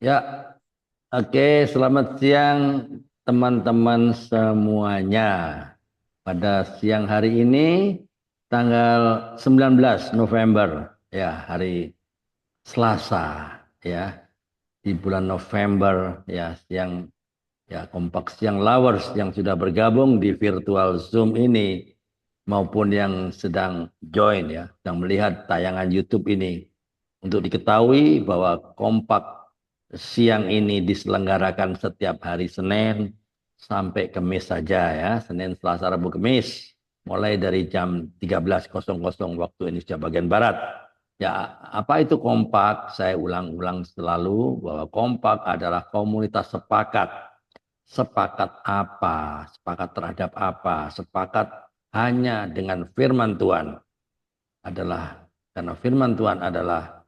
Ya, oke, selamat siang teman-teman semuanya. Pada siang hari ini, tanggal 19 November, ya, hari Selasa, ya, di bulan November, ya, siang, ya, kompak siang lovers yang sudah bergabung di virtual Zoom ini, maupun yang sedang join, ya, sedang melihat tayangan YouTube ini. Untuk diketahui bahwa kompak siang ini diselenggarakan setiap hari Senin sampai Kamis saja ya, Senin, Selasa, Rabu, Kamis, mulai dari jam 13.00 waktu Indonesia bagian Barat. Ya, apa itu kompak? Saya ulang-ulang selalu bahwa kompak adalah komunitas sepakat. Sepakat apa? Sepakat terhadap apa? Sepakat hanya dengan firman Tuhan adalah karena firman Tuhan adalah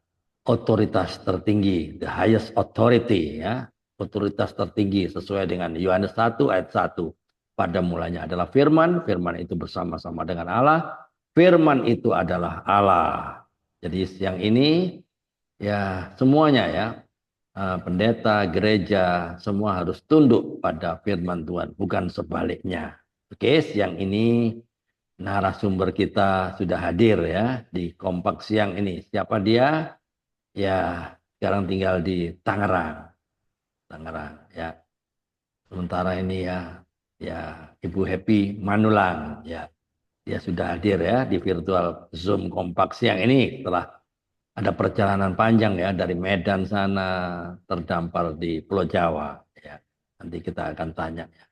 otoritas tertinggi, the highest authority ya, otoritas tertinggi sesuai dengan Yohanes 1 ayat 1. Pada mulanya adalah firman, firman itu bersama-sama dengan Allah, firman itu adalah Allah. Jadi siang ini ya semuanya ya, pendeta, gereja, semua harus tunduk pada firman Tuhan, bukan sebaliknya. Oke, siang ini narasumber kita sudah hadir ya di kompak siang ini. Siapa dia? Ya, sekarang tinggal di Tangerang. Tangerang ya. Sementara ini ya, ya Ibu Happy Manulang ya. Dia sudah hadir ya di virtual Zoom kompak siang ini setelah ada perjalanan panjang ya dari Medan sana terdampar di Pulau Jawa ya. Nanti kita akan tanya ya.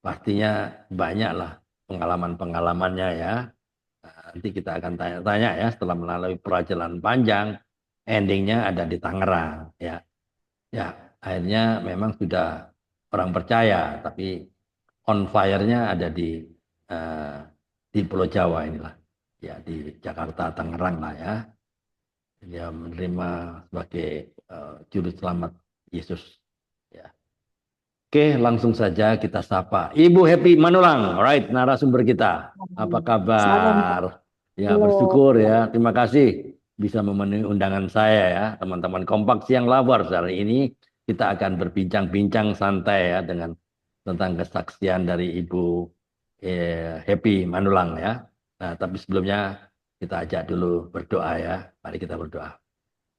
Pastinya banyak lah pengalaman-pengalamannya ya. Nanti kita akan tanya-tanya ya setelah melalui perjalanan panjang, endingnya ada di Tangerang ya. Ya, akhirnya memang sudah orang percaya, tapi on fire-nya ada eh, di Pulau Jawa inilah. Ya, di Jakarta, Tangerang lah ya. Dia menerima sebagai juru selamat Yesus. Ya. Oke, langsung saja kita sapa. Ibu Happy Manulang, alright, narasumber kita. Apa Salam kabar? Ya, halo. bersyukur ya. Terima kasih bisa memenuhi undangan saya ya, teman-teman Kompak Siang Lovers. Hari ini kita akan berbincang-bincang santai ya dengan tentang kesaksian dari Ibu Happy Manulang ya. Nah, tapi sebelumnya kita ajak dulu berdoa ya. Mari kita berdoa.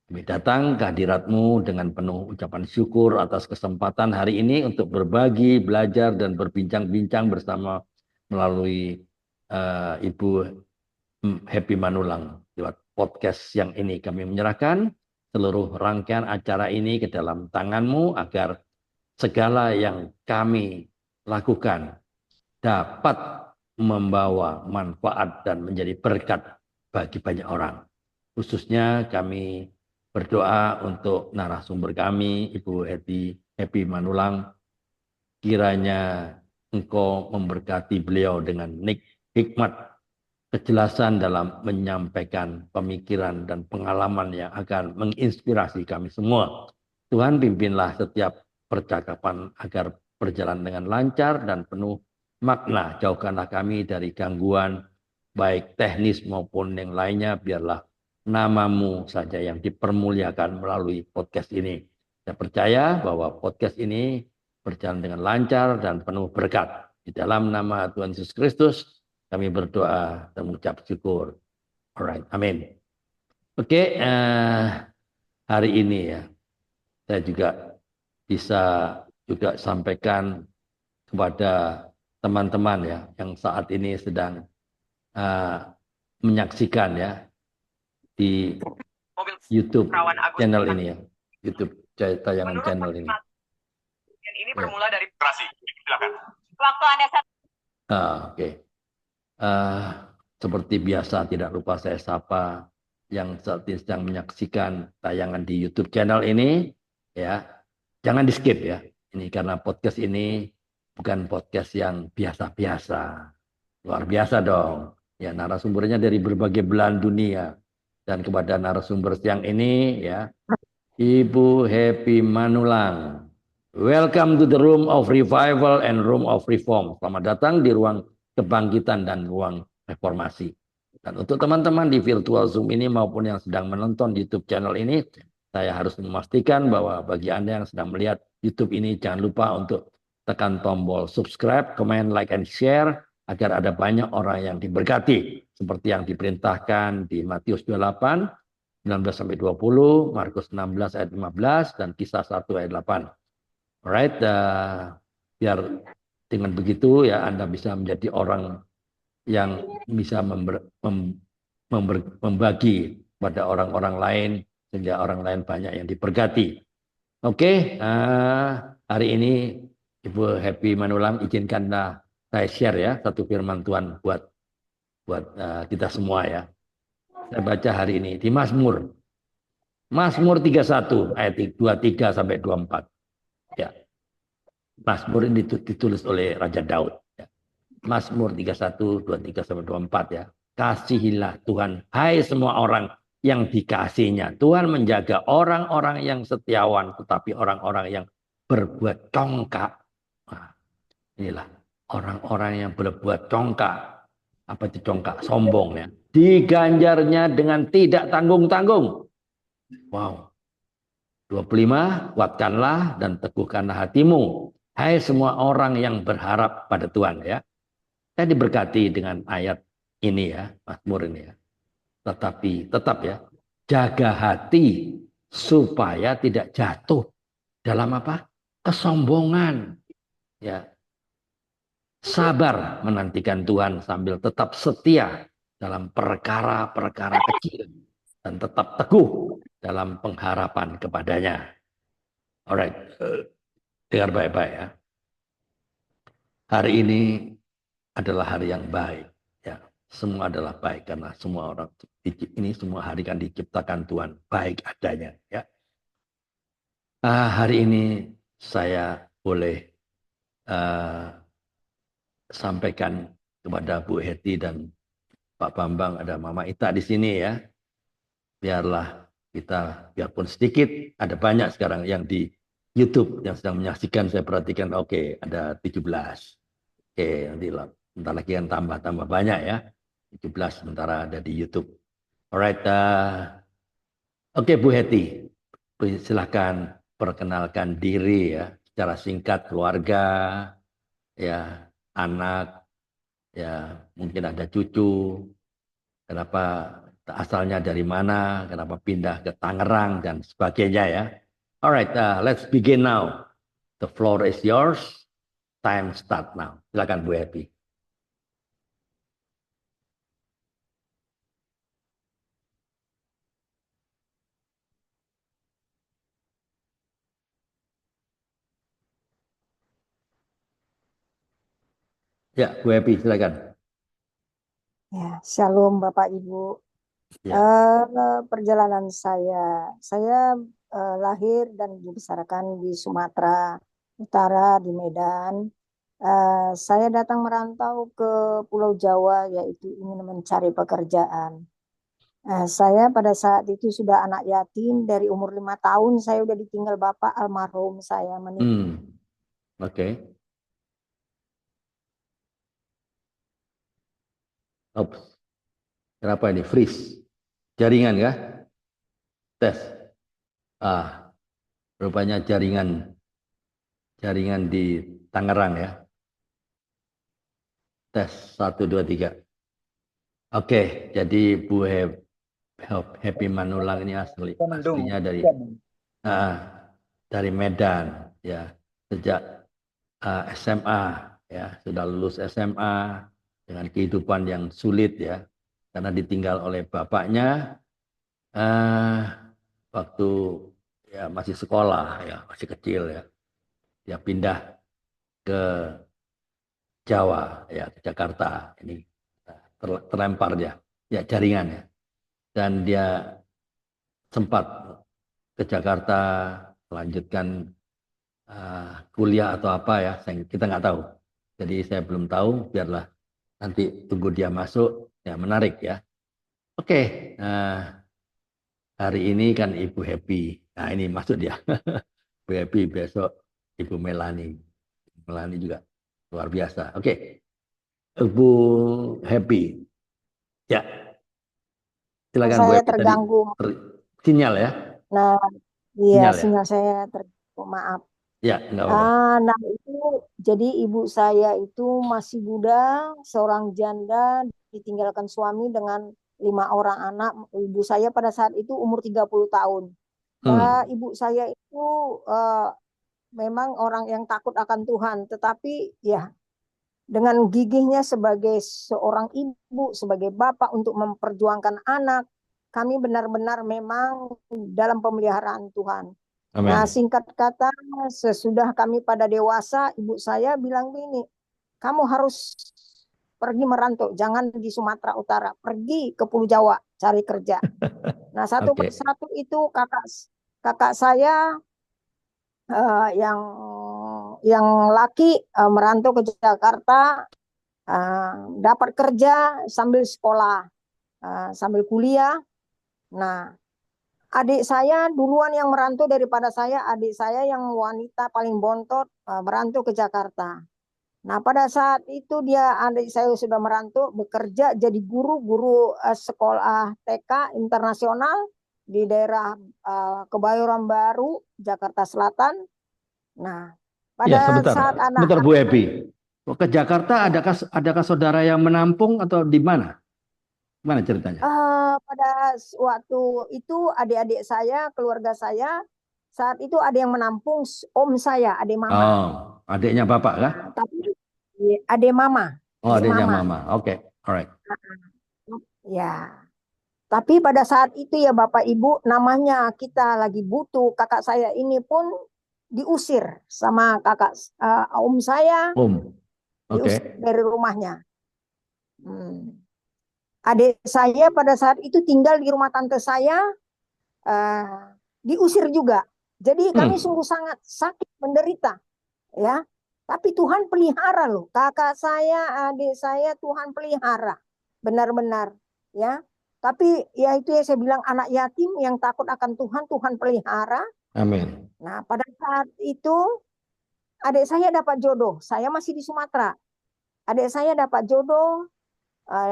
Kami datang ke hadiratmu dengan penuh ucapan syukur atas kesempatan hari ini untuk berbagi, belajar, dan berbincang-bincang bersama melalui Ibu Happy Manulang. Lewat podcast yang ini kami menyerahkan seluruh rangkaian acara ini ke dalam tanganmu agar segala yang kami lakukan dapat membawa manfaat dan menjadi berkat bagi banyak orang. Khususnya kami berdoa untuk narasumber kami, Ibu Happy Manulang, kiranya Engkau memberkati beliau dengan hikmat, kejelasan dalam menyampaikan pemikiran dan pengalaman yang akan menginspirasi kami semua. Tuhan pimpinlah setiap percakapan agar berjalan dengan lancar dan penuh makna. Jauhkanlah kami dari gangguan baik teknis maupun yang lainnya. Biarlah namamu saja yang dipermuliakan melalui podcast ini. Saya percaya bahwa podcast ini berjalan dengan lancar dan penuh berkat. Di dalam nama Tuhan Yesus Kristus, kami berdoa dan mengucap syukur. Alright, amin. Oke, hari ini ya, saya juga bisa juga sampaikan kepada teman-teman ya, yang saat ini sedang eh, menyaksikan ya di YouTube channel ini ya, YouTube tayangan channel ini. Ini Ya. bermula dari operasi. Silakan. Waktu Anda Oke. Eh, Seperti biasa tidak lupa saya sapa yang saat ini sedang menyaksikan tayangan di YouTube channel ini ya. Jangan di skip ya. Ini karena podcast ini bukan podcast yang biasa-biasa. Luar biasa dong. Ya, narasumbernya dari berbagai belahan dunia. Dan kepada narasumber siang ini ya, Ibu Happy Manulang. Welcome to the room of revival and room of reform. Selamat datang di ruang kebangkitan dan ruang reformasi. Dan untuk teman-teman di virtual Zoom ini maupun yang sedang menonton di YouTube channel ini, saya harus memastikan bahwa bagi Anda yang sedang melihat YouTube ini, jangan lupa untuk tekan tombol subscribe, comment, like, and share, agar ada banyak orang yang diberkati. Seperti yang diperintahkan di Matius 28, 19-20, Markus 16 ayat 15, dan Kisah 1 ayat 8. Alright, biar dengan begitu ya Anda bisa menjadi orang yang bisa membagi pada orang-orang lain, sehingga orang lain banyak yang diberkati. Oke, hari ini Ibu Happy Manulang izinkanlah saya share ya satu firman Tuhan buat kita semua ya. Saya baca hari ini di Mazmur 31 ayat 23 sampai 24. Ya. Mazmur ini ditulis oleh Raja Daud. Ya. Mazmur 31, 23 sampai 24 ya. Kasihilah Tuhan, hai semua orang yang dikasihinya. Tuhan menjaga orang-orang yang setiawan, tetapi orang-orang yang berbuat congkak. Nah, inilah orang-orang yang berbuat congkak. Apa itu congkak? Sombong ya. Diganjarnya dengan tidak tanggung-tanggung. Wow. 25, kuatkanlah dan teguhkanlah hatimu. Hai semua orang yang berharap pada Tuhan ya. Saya diberkati dengan ayat ini ya, Mazmur ini ya. Tetapi tetap ya, jaga hati supaya tidak jatuh dalam apa? Kesombongan. Ya. Sabar menantikan Tuhan sambil tetap setia dalam perkara-perkara kecil dan tetap teguh dalam pengharapan kepadanya. Alright, dengar baik-baik ya. Hari ini adalah hari yang baik. Ya, semua adalah baik karena semua orang ini semua hari kan diciptakan Tuhan baik adanya. Ya, hari ini saya boleh sampaikan kepada Bu Heti dan Pak Bambang, ada Mama Ita di sini ya. Biarlah kita, biarpun sedikit, ada banyak sekarang yang di YouTube yang sedang menyaksikan. Saya perhatikan, oke, ada 17. Oke, nanti bentar lagi kan tambah banyak ya. 17 sementara ada di YouTube. Alright, oke Bu Heti, silahkan perkenalkan diri ya, secara singkat, keluarga, ya, anak, ya, mungkin ada cucu, kenapa asalnya dari mana, kenapa pindah ke Tangerang dan sebagainya ya. Alright, let's begin now. The floor is yours. Time start now. Silakan Bu Heti. Ya, Bu Happy, silakan. Ya, Shalom Bapak Ibu. Ya. Perjalanan saya lahir dan dibesarkan di Sumatera Utara di Medan. Saya datang merantau ke Pulau Jawa yaitu ingin mencari pekerjaan. Saya pada saat itu sudah anak yatim, dari umur 5 tahun saya udah ditinggal bapak almarhum saya meninggal. Oke. Oops. Kenapa ini? Freeze. Jaringan ya? Tes. Rupanya jaringan di Tangerang ya. Tes 1, 2, 3. Oke, jadi Bu Happy Manulang ini aslinya dari Medan ya. Sejak SMA ya, sudah lulus SMA dengan kehidupan yang sulit ya, karena ditinggal oleh bapaknya waktu ya masih sekolah ya, masih kecil ya. Dia pindah ke Jawa ya, ke Jakarta. Ini terlempar dia ya, jaringan ya. Dan dia sempat ke Jakarta melanjutkan kuliah atau apa ya, kita nggak tahu. Jadi saya belum tahu, biarlah nanti tunggu dia masuk, ya menarik ya. Oke, hari ini kan Ibu Happy, nah ini masuk dia. Ibu Happy, besok Ibu Melani. Melani juga luar biasa. Oke, Ibu Happy, ya silakan Bu Saya Happy. terganggu. Sinyal ya. Nah, Iya, Sinyal ya? sinyal saya maaf. Ya, nggak apa-apa. Nah itu jadi ibu saya itu masih muda, seorang janda, ditinggalkan suami dengan 5 orang anak. Ibu saya pada saat itu umur 30 tahun. Hmm. Ibu saya itu eh, memang orang yang takut akan Tuhan, tetapi ya dengan gigihnya sebagai seorang ibu, sebagai bapak untuk memperjuangkan anak, kami benar-benar memang dalam pemeliharaan Tuhan. Nah, Amin. singkat kata, sesudah kami pada dewasa, ibu saya bilang gini, kamu harus pergi merantau, jangan di Sumatera Utara, pergi ke Pulau Jawa cari kerja. Nah, satu Oke. persatu itu kakak kakak saya yang laki merantau ke Jakarta, dapat kerja sambil sekolah, sambil kuliah. Nah, adik saya duluan yang merantau daripada saya, adik saya yang wanita paling bontot merantau ke Jakarta. Nah, pada saat itu adik saya sudah merantau, bekerja jadi guru sekolah TK internasional di daerah Kebayoran Baru, Jakarta Selatan. Nah, Ya, pada sebentar. saat Sebentar anak-anak Bu Epi. Ke Jakarta ya, adakah saudara yang menampung atau di mana? Mana ceritanya? pada waktu itu adik-adik saya, keluarga saya, saat itu ada yang menampung om saya, adik mama. Oh, adiknya Bapak kah? Nah, tapi adik mama, Oh, adik adiknya mama. Mama. Oke, alright. Ya, tapi pada saat itu ya Bapak Ibu, namanya kita lagi butuh, kakak saya ini pun diusir sama om saya, diusir Oke. dari rumahnya. Hmm. Adik saya pada saat itu tinggal di rumah tante saya, eh, diusir juga. Jadi kami Hmm. sungguh sangat sakit menderita, ya. Tapi Tuhan pelihara loh, kakak saya, adik saya Tuhan pelihara, benar-benar, ya. Tapi ya itu ya saya bilang anak yatim yang takut akan Tuhan, Tuhan pelihara. Amin. Nah pada saat itu adik saya dapat jodoh, saya masih di Sumatera. Adik saya dapat jodoh,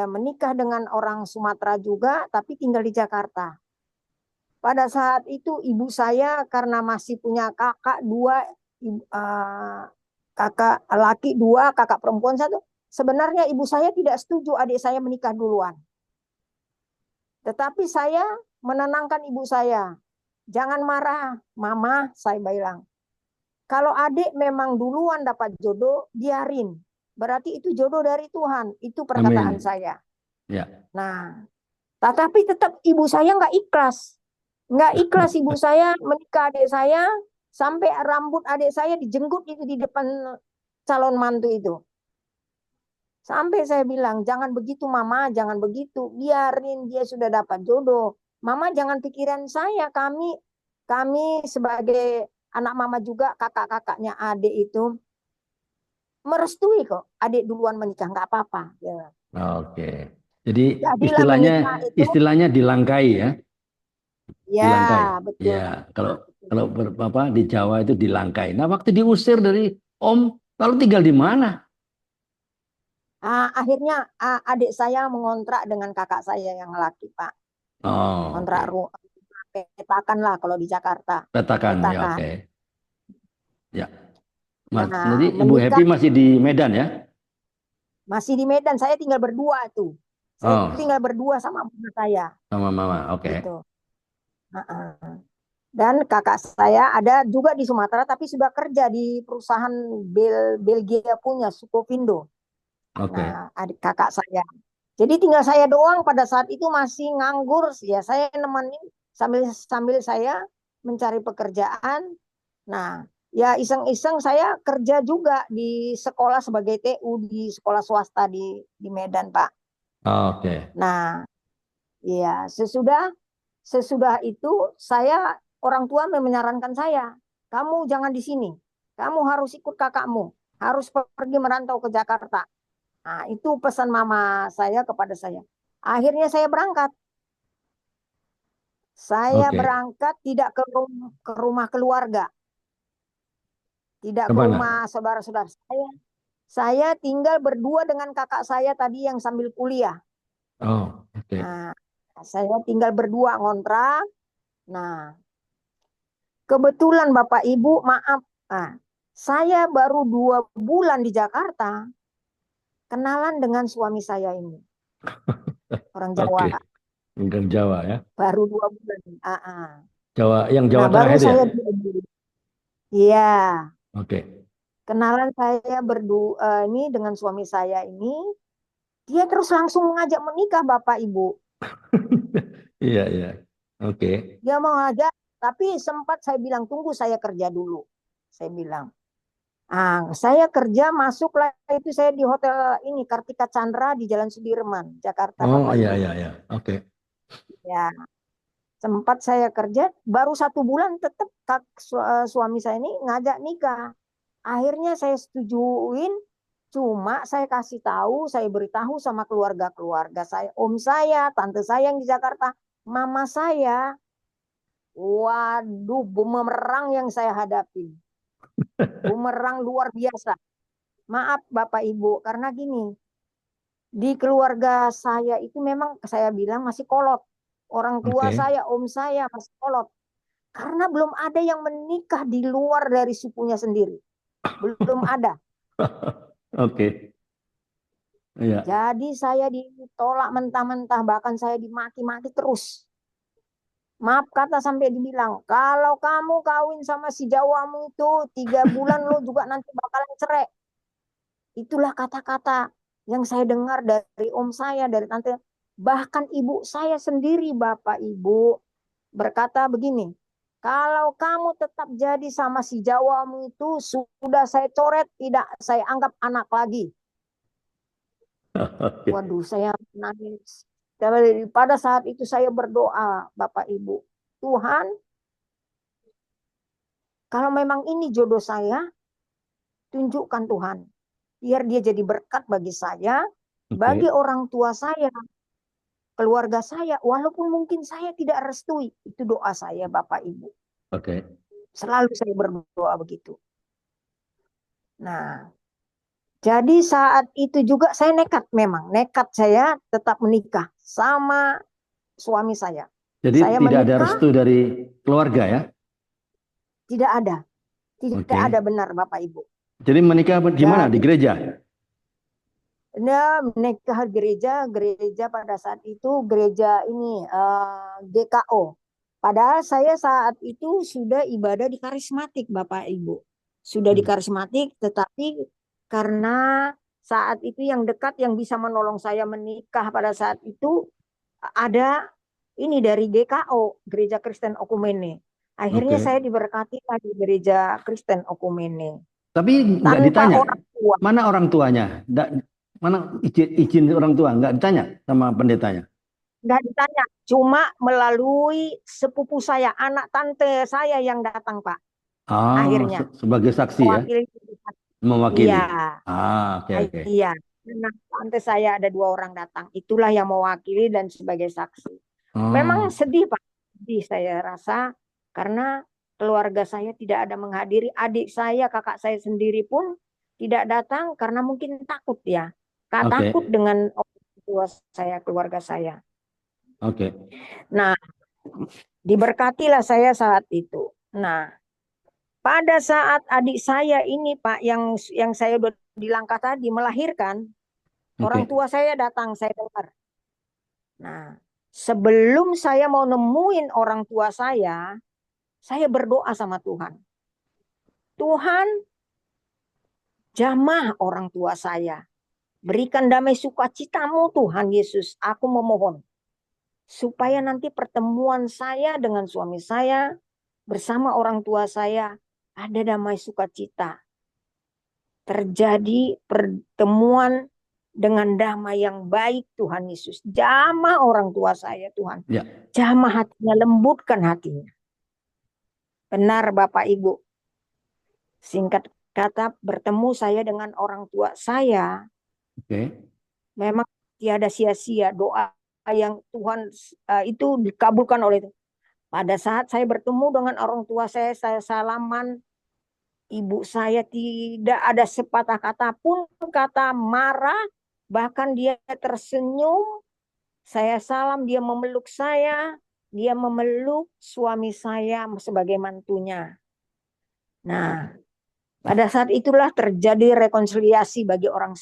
menikah dengan orang Sumatera juga, tapi tinggal di Jakarta. Pada saat itu ibu saya karena masih punya kakak dua, kakak laki dua, kakak perempuan satu. Sebenarnya ibu saya tidak setuju adik saya menikah duluan. Tetapi saya menenangkan ibu saya. Jangan marah, mama, saya bilang. Kalau adik memang duluan dapat jodoh, biarin. Berarti itu jodoh dari Tuhan. Itu perkataan Amin. saya. Ya. Nah, tetapi tetap ibu saya nggak ikhlas. Nggak ikhlas ibu saya menikah adik saya, sampai rambut adik saya dijenggut itu di depan calon mantu itu. Sampai saya bilang, jangan begitu mama, jangan begitu. Biarin dia sudah dapat jodoh. Mama jangan pikiran saya, kami sebagai anak mama juga, kakak-kakaknya adik itu merestui kok. Adik duluan menikah, nggak apa-apa. Ya. Oke. Jadi Jadilah istilahnya menikah itu, istilahnya dilangkai ya, ya dilangkai. betul. Ya, kalau kalau apa di Jawa itu dilangkai. Nah, waktu diusir dari Om, lalu tinggal di mana? Akhirnya adik saya mengontrak dengan kakak saya yang laki, Pak. Oh, Kontrak oke. rumah, petakan lah kalau di Jakarta. Petakan ya, Petakan. oke. Ya. Mas, jadi Nah, Ibu Happy menikah masih di Medan ya? masih di Medan. Saya tinggal berdua tuh. Saya tinggal Oh, berdua sama mama saya, sama Mama. Oke. gitu. Dan kakak saya ada juga di Sumatera, tapi sudah kerja di perusahaan Belgia punya, Sukovindo. Oke. Nah, adik kakak saya. Jadi tinggal saya doang pada saat itu masih nganggur. Ya saya nemenin sambil sambil saya mencari pekerjaan. Nah, ya iseng-iseng saya kerja juga di sekolah sebagai TU di sekolah swasta di Medan, Pak. Oke. Nah, ya sesudah sesudah itu saya orang tua menyarankan saya, kamu jangan di sini. Kamu harus ikut kakakmu, harus pergi merantau ke Jakarta. Nah, itu pesan mama saya kepada saya. Akhirnya saya berangkat. Saya Oke. berangkat tidak ke rumah keluarga, tidak ke rumah Kemana? saudara-saudara saya. Saya tinggal berdua dengan kakak saya tadi yang sambil kuliah. Oh, oke. Nah, saya tinggal berdua ngontrak. Nah, Kebetulan Bapak Ibu, maaf, saya baru 2 bulan di Jakarta, kenalan dengan suami saya ini, orang Jawa, Oke, bukan Jawa ya. baru 2 bulan. Jawa yang Nah, Jawa Tengah baru itu ya. saya, iya, Oke. kenalan saya berdua ini dengan suami saya ini, dia terus langsung mengajak menikah Bapak Ibu. Iya, iya. Oke. Dia mau ngajak, tapi sempat saya bilang tunggu saya kerja dulu. Saya bilang, saya kerja masuklah itu saya di hotel ini Kartika Chandra di Jalan Sudirman, Jakarta Oh, Bapak iya, Ibu. iya, iya. Oke. Ya, sempat saya kerja baru 1 bulan tetap suami saya ini ngajak nikah. Akhirnya saya setujuin, cuma saya kasih tahu, saya beritahu sama keluarga-keluarga saya, om saya, tante saya yang di Jakarta, mama saya. Waduh, bumerang yang saya hadapi. Bumerang luar biasa. Maaf Bapak Ibu, karena gini, di keluarga saya itu memang saya bilang masih kolot. Orang tua Oke. saya, om saya masih kolot. Karena belum ada yang menikah di luar dari sukunya sendiri. Belum ada. Oke. Iya. Jadi saya ditolak mentah-mentah, bahkan saya dimaki-maki terus. Maaf kata sampai dibilang, kalau kamu kawin sama si Jawamu itu 3 bulan lo juga nanti bakalan cerai. Itulah kata-kata yang saya dengar dari om saya, dari tante. Bahkan ibu saya sendiri, Bapak Ibu, berkata begini, kalau kamu tetap jadi sama si Jawamu itu, sudah saya coret, tidak saya anggap anak lagi. Oke. Waduh, saya nangis. Pada saat itu saya berdoa, Bapak Ibu. Tuhan, kalau memang ini jodoh saya, tunjukkan Tuhan. Biar dia jadi berkat bagi saya, bagi Oke. orang tua saya, keluarga saya, walaupun mungkin saya tidak restui. Itu doa saya, Bapak Ibu. Oke. Selalu saya berdoa begitu. Nah, jadi saat itu juga saya nekat memang. Nekat saya tetap menikah sama suami saya. Jadi Saya tidak ada menikah, restu dari keluarga ya? tidak ada. Tidak ada Oke. benar Bapak Ibu. Jadi menikah di mana? Di Jadi gereja? menikah gereja pada saat itu gereja ini GKO. Padahal saya saat itu sudah ibadah di karismatik Bapak Ibu. Sudah di Hmm. karismatik, tetapi karena saat itu yang dekat yang bisa menolong saya menikah pada saat itu ada ini dari GKO, Gereja Kristen Okumene. Akhirnya Oke. saya diberkati di Gereja Kristen Okumene. Tapi nggak Tanpa ditanya, orang tua. mana orang tuanya? Mana izin orang tua? Nggak ditanya sama pendetanya? Nggak ditanya, cuma melalui sepupu saya, anak tante saya yang datang, Pak. Ah, Akhirnya sebagai saksi ya, mewakili. Iya, mewakili. Ah, oke, oke. iya. Nah, tante saya ada 2 orang datang. Itulah yang mewakili dan sebagai saksi. Memang Oh, sedih, Pak. Sedih saya rasa karena keluarga saya tidak ada menghadiri. Adik saya, kakak saya sendiri pun tidak datang karena mungkin takut ya. oke, Takut dengan orang tua saya, keluarga saya. oke. Nah, diberkatilah saya saat itu. Nah, pada saat adik saya ini Pak yang saya udah di langkah tadi melahirkan, orang Oke. tua saya datang, saya dengar. Nah, sebelum saya mau nemuin orang tua saya berdoa sama Tuhan. Tuhan, jamah orang tua saya. Berikan damai sukacitamu Tuhan Yesus. Aku memohon. Supaya nanti pertemuan saya dengan suami saya bersama orang tua saya ada damai sukacita. Terjadi pertemuan dengan damai yang baik Tuhan Yesus. Jamah orang tua saya Tuhan. Ya, Jamah hatinya, lembutkan hatinya. Benar Bapak Ibu. Singkat kata bertemu saya dengan orang tua saya. oke. Memang tiada sia-sia doa yang Tuhan itu dikabulkan oleh Tuhan. Pada saat saya bertemu dengan orang tua saya salaman. Ibu saya tidak ada sepatah kata pun kata marah. Bahkan dia tersenyum. Saya salam, dia memeluk saya. dia memeluk suami saya sebagai mantunya. Nah, pada saat itulah terjadi rekonsiliasi bagi orang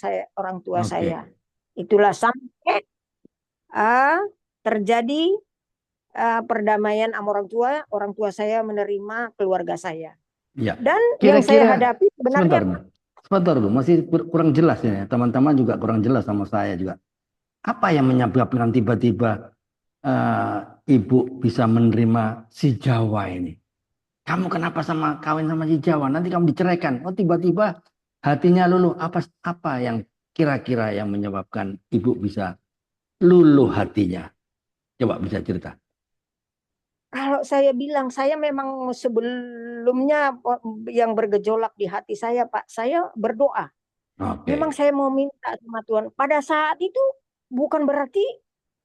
tua saya. Itulah sampai terjadi perdamaian sama orang tua saya menerima keluarga saya. Ya. Dan yang saya hadapi sebenarnya sebentar dulu, masih kurang jelas ya. Teman-teman juga kurang jelas sama saya juga. Apa yang menyebabkan tiba-tiba ibu bisa menerima si Jawa ini? Kamu kenapa kawin sama si Jawa? Nanti kamu diceraikan. Oh, tiba-tiba hatinya luluh. Apa yang kira-kira yang menyebabkan ibu bisa luluh hatinya? Coba bisa cerita. Kalau saya bilang, saya memang sebelumnya yang bergejolak di hati saya, Pak, saya berdoa. Memang saya mau minta sama Tuhan. Pada saat itu bukan berarti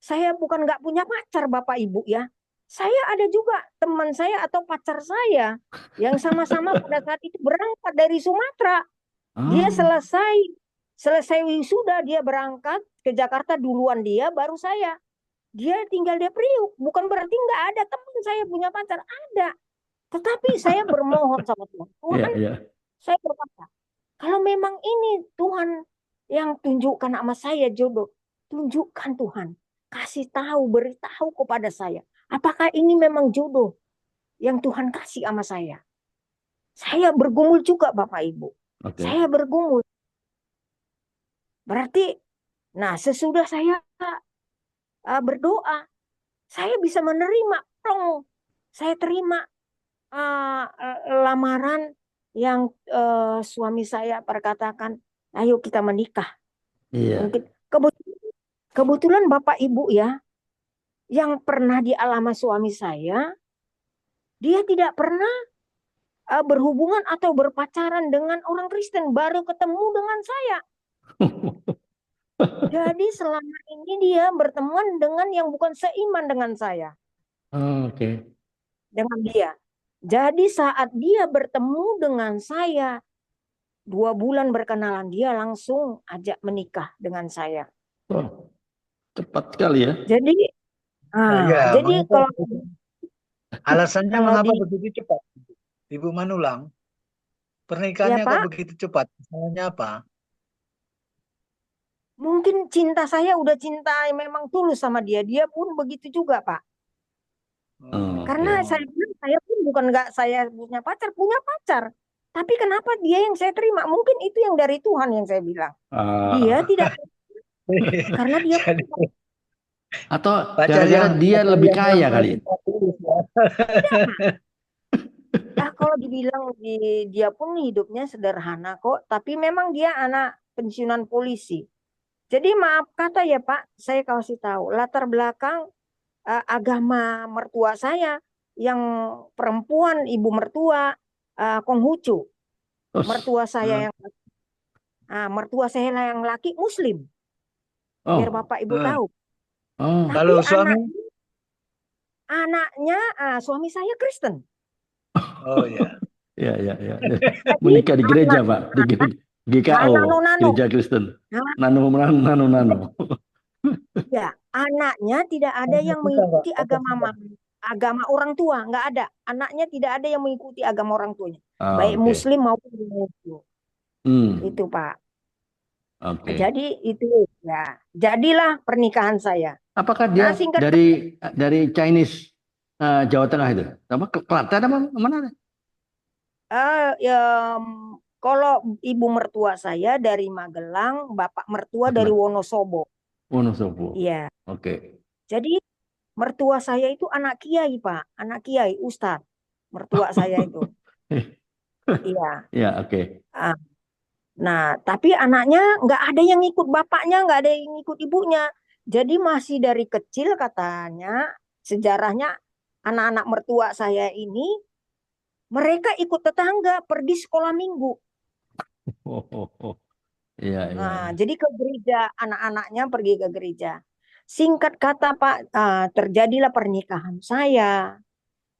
saya bukan nggak punya pacar, Bapak Ibu ya. Saya ada juga teman saya atau pacar saya yang sama-sama pada saat itu berangkat dari Sumatera. Dia selesai wisuda, dia berangkat ke Jakarta duluan dia, baru saya. Dia tinggal di Priuk. Bukan berarti nggak ada teman saya punya pacar, ada. Tetapi saya bermohon sama Tuhan. Tuhan, saya berkata, kalau memang ini Tuhan yang tunjukkan sama saya jodoh, tunjukkan Tuhan. Kasih tahu, beritahu kepada saya. Apakah ini memang jodoh yang Tuhan kasih sama saya? Saya bergumul juga Bapak Ibu. Saya bergumul. Berarti, nah sesudah saya berdoa, saya bisa menerima. Saya terima lamaran yang suami saya perkatakan, ayo kita menikah. Mungkin kebetulan Bapak Ibu ya, yang pernah dialami suami saya, dia tidak pernah berhubungan atau berpacaran dengan orang Kristen, baru ketemu dengan saya. Jadi selama ini dia berteman dengan yang bukan seiman dengan saya. Dengan dia. Jadi saat dia bertemu dengan saya, 2 bulan berkenalan, dia langsung ajak menikah dengan saya. Oh, cepat sekali ya. Jadi, jadi kalau alasannya mengapa begitu cepat, Ibu Manulang? Pernikahannya kok begitu cepat? Masalahnya apa? Mungkin cinta saya udah cinta memang tulus sama dia. Dia pun begitu juga, Pak. Karena saya pun bukan nggak saya punya pacar. Tapi kenapa dia yang saya terima? Mungkin itu yang dari Tuhan yang saya bilang. Dia tidak. Karena dia atau gara-gara dia lebih kaya kali. Kalau dibilang dia pun hidupnya sederhana kok. Tapi memang dia anak pensiunan polisi. Jadi maaf kata ya Pak, saya kasih tahu latar belakang agama mertua saya yang perempuan, ibu mertua Konghucu. Mertua saya yang laki Muslim. Biar Bapak Ibu tahu. Tapi kalau suami anaknya suami saya Kristen. Oh ya. Ya. Menikah di gereja, Pak. Di GKO, Gereja Kristen. Nano. Ya, anaknya tidak ada yang mengikuti agama orang tua, nggak ada. Anaknya tidak ada yang mengikuti agama orang tuanya, baik Muslim maupun Muslim. Itu Pak. Jadi itu ya, jadilah pernikahan saya. Apakah dia dari Chinese Jawa Tengah itu? Apa Klaten apa mana? Kalau ibu mertua saya dari Magelang, bapak mertua dari Wonosobo. Iya. Jadi mertua saya itu anak kiai, Pak. Anak kiai, Ustadz. Mertua saya itu. Iya. Iya, Nah, tapi anaknya nggak ada yang ikut bapaknya, nggak ada yang ikut ibunya. Jadi masih dari kecil katanya, sejarahnya anak-anak mertua saya ini, mereka ikut tetangga pergi sekolah minggu. Jadi ke gereja, anak-anaknya pergi ke gereja. Singkat kata Pak, terjadilah pernikahan saya.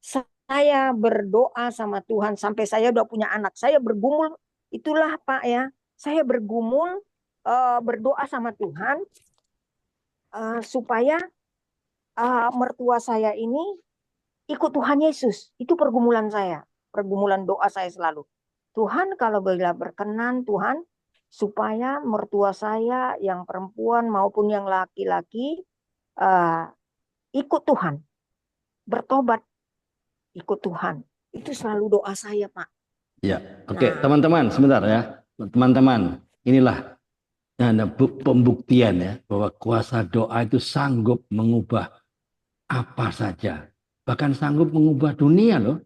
Saya berdoa sama Tuhan sampai saya udah punya anak. Saya bergumul, itulah Pak ya. Saya bergumul berdoa sama Tuhan supaya mertua saya ini ikut Tuhan Yesus. Itu pergumulan saya, pergumulan doa saya selalu. Tuhan, kalau bila berkenan Tuhan, supaya mertua saya yang perempuan maupun yang laki-laki ikut Tuhan, bertobat, ikut Tuhan. Itu selalu doa saya, Pak. Ya, oke, teman-teman, sebentar ya. Teman-teman, inilah pembuktian ya bahwa kuasa doa itu sanggup mengubah apa saja. Bahkan sanggup mengubah dunia loh.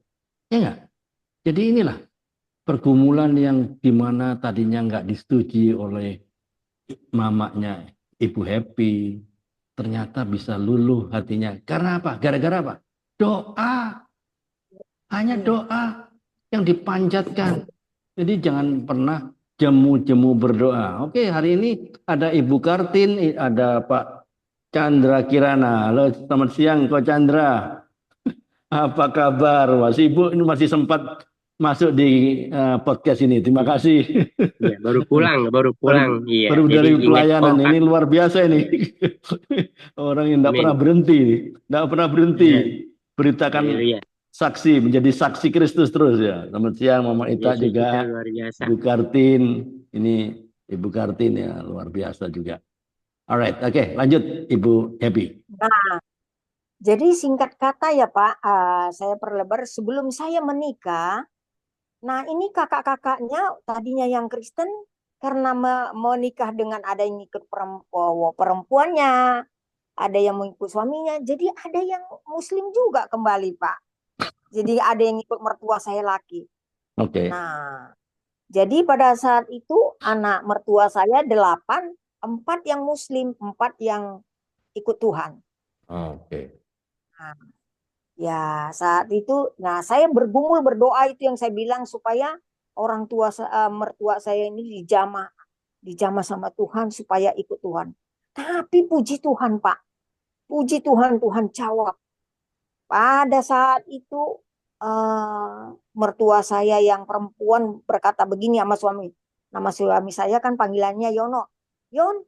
Ya enggak? Jadi inilah pergumulan yang dimana tadinya nggak disetujui oleh mamanya Ibu Happy, ternyata bisa luluh hatinya. Karena apa? Gara-gara apa? Doa. Hanya doa yang dipanjatkan. Jadi jangan pernah jemu-jemu berdoa. Oke, hari ini ada Ibu Kartin, ada Pak Chandra Kirana. Halo, selamat siang Ko Chandra. Apa kabar? Masih Ibu ini masih sempat masuk di podcast ini. Terima kasih. Ya, baru pulang. Iya. Baru dari Jadi pelayanan. Ini luar biasa ini. Orang yang tidak pernah berhenti. Tidak pernah berhenti. Beritakan saksi, menjadi saksi Kristus terus ya. Selamat siang Mama Ita juga. Luar biasa. Ibu Kartin. Ini Ibu Kartin ya, luar biasa juga. Alright, oke, lanjut Ibu Happy. Nah, jadi singkat kata ya Pak, saya perlebar sebelum saya menikah. Nah, ini kakak-kakaknya tadinya yang Kristen karena menikah dengan ada yang ikut perempuannya, ada yang mengikut suaminya, jadi ada yang Muslim juga kembali Pak. Jadi ada yang ikut mertua saya laki. Oke. Nah, jadi pada saat itu anak mertua saya 8, 4 yang Muslim, 4 yang ikut Tuhan. Oke. Nah, ya saat itu, nah saya bergumul berdoa itu yang saya bilang supaya orang tua mertua saya ini dijamah sama Tuhan supaya ikut Tuhan. Tapi puji Tuhan Pak, puji Tuhan, Tuhan jawab. Pada saat itu mertua saya yang perempuan berkata begini sama suami. Nama suami saya kan panggilannya Yono. Yon,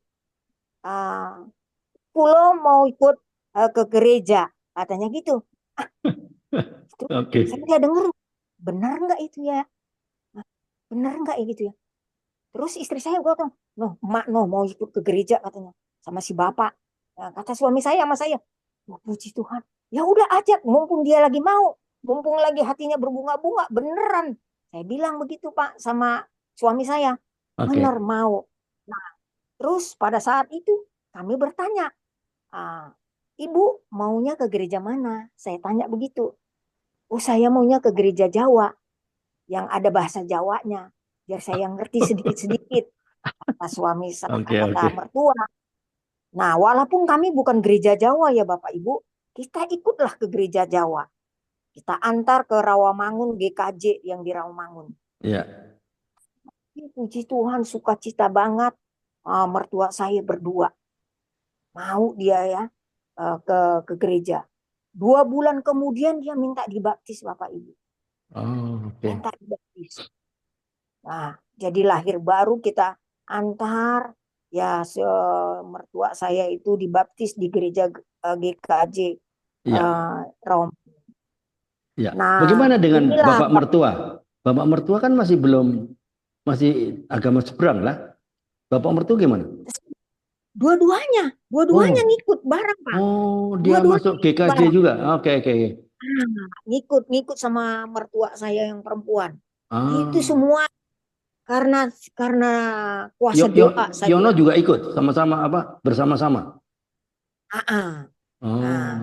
Pulo mau ikut ke gereja, katanya gitu. Oke. Saya nggak dengar, benar nggak itu ya? Benar nggak ya gitu ya? Terus istri saya bilang, mak mau ikut ke gereja katanya sama si bapak. Nah, kata suami saya sama saya, puji Tuhan. Ya udah ajak, mumpung dia lagi mau, mumpung lagi hatinya berbunga-bunga, beneran. Saya bilang begitu Pak sama suami saya, bener mau. Nah, terus pada saat itu kami bertanya, Ibu maunya ke gereja mana? Saya tanya begitu. Oh saya maunya ke gereja Jawa, yang ada bahasa Jawanya, biar saya ngerti sedikit-sedikit. Kata suami saya, kata mertua. Nah, walaupun kami bukan gereja Jawa ya Bapak Ibu, kita ikutlah ke gereja Jawa. Kita antar ke Rawamangun GKJ yang di Rawamangun. Iya. Puji Tuhan, sukacita banget. Mertua saya berdua mau dia ya ke gereja. 2 bulan kemudian dia minta dibaptis Bapak Ibu. Minta dibaptis. Nah, jadi lahir baru kita antar. Ya, mertua saya itu dibaptis di gereja GKJ Rom. Ya. Nah, bagaimana dengan Bapak mertua? Bapak mertua kan masih agama seberang lah. Bapak mertua gimana? Dua-duanya ngikut bareng Pak. Oh, dia masuk GKJ bareng juga. Oke. Ngikut sama mertua saya yang perempuan. Itu semua karena kuasa doa. Yono juga ikut sama-sama bersama-sama.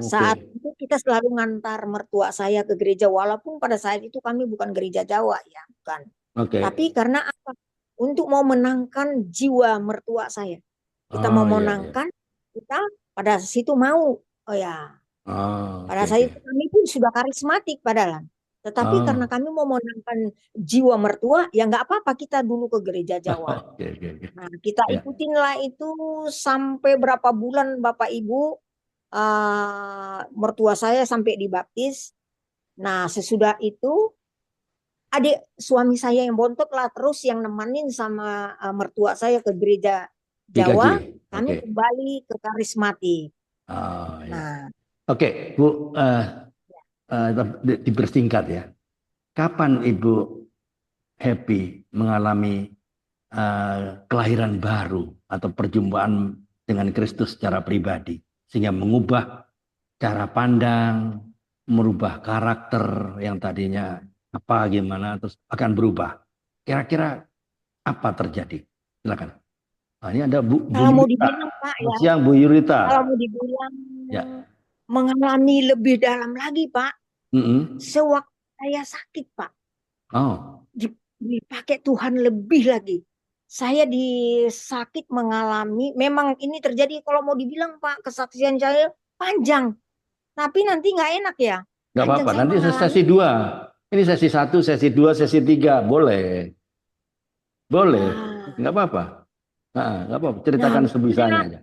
Saat itu kita selalu ngantar mertua saya ke gereja, walaupun pada saat itu kami bukan gereja Jawa ya, bukan. Tapi karena apa? Untuk mau menangkan jiwa mertua saya, kita mau menangkan, kita pada situ mau. Pada saat itu kami pun sudah karismatik padahal. Tetapi karena kami mau menangkan jiwa mertua, ya nggak apa-apa kita dulu ke gereja Jawa. Nah, kita ikutinlah itu sampai berapa bulan Bapak Ibu, mertua saya sampai dibaptis. Nah, sesudah itu adik suami saya yang bontot lah terus yang nemenin sama mertua saya ke gereja Jawa. Kami kembali ke karismatik. Nah, Oke, Bu, dipersingkat ya. Kapan Ibu happy mengalami kelahiran baru atau perjumpaan dengan Kristus secara pribadi, sehingga mengubah cara pandang, merubah karakter yang tadinya apa gimana terus akan berubah. Kira-kira apa terjadi? Silakan. Nah, ini ada Bu Kalau mau Yurita. dibilang Pak Selamat ya, siang Bu Yurita. kalau mau dibilang Ya. mengalami lebih dalam lagi Pak, Mm-mm. sewaktu saya sakit Pak, Oh, dipakai Tuhan lebih lagi. Saya sakit mengalami, memang ini terjadi kalau mau dibilang Pak, kesaksian saya panjang. Tapi nanti nggak enak ya. nggak Panjang apa-apa. saya Nanti mengalami. sesi 2. Ini sesi 1, sesi 2, sesi 3. Boleh. Boleh. Ah, Nggak apa-apa. Nggak apa-apa. Ceritakan nah, sebisanya aja.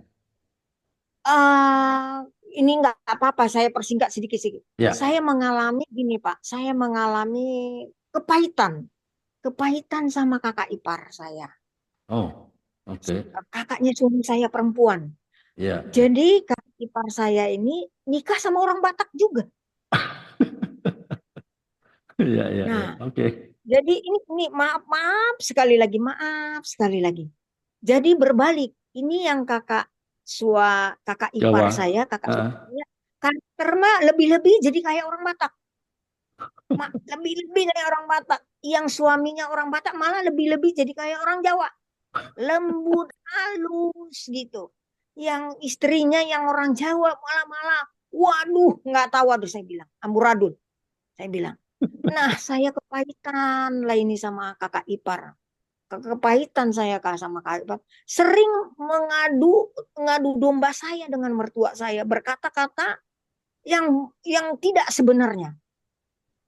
eh, ini nggak apa-apa, saya persingkat sedikit-sedikit. Ya. Saya mengalami gini Pak, saya mengalami kepahitan. Kepahitan sama kakak ipar saya. Oh, oke. Kakaknya suami saya perempuan. Ya. Jadi kakak ipar saya ini nikah sama orang Batak juga. Ya. Nah, Oke. jadi ini maaf sekali lagi. Jadi berbalik. Ini yang kakak ipar Jawa. saya, kakak suami saya, karakter mah lebih-lebih jadi kayak orang Batak. Lebih-lebih kayak orang Batak. Yang suaminya orang Batak malah lebih-lebih jadi kayak orang Jawa. Lembut, halus gitu. Yang istrinya yang orang Jawa malah, waduh, nggak tahu, aduh saya bilang, amburadul. Saya bilang, nah saya kepahitan lah ini sama kakak ipar. Kepahitan saya sama kakak ipar. Sering mengadu domba saya dengan mertua saya, berkata-kata yang tidak sebenarnya.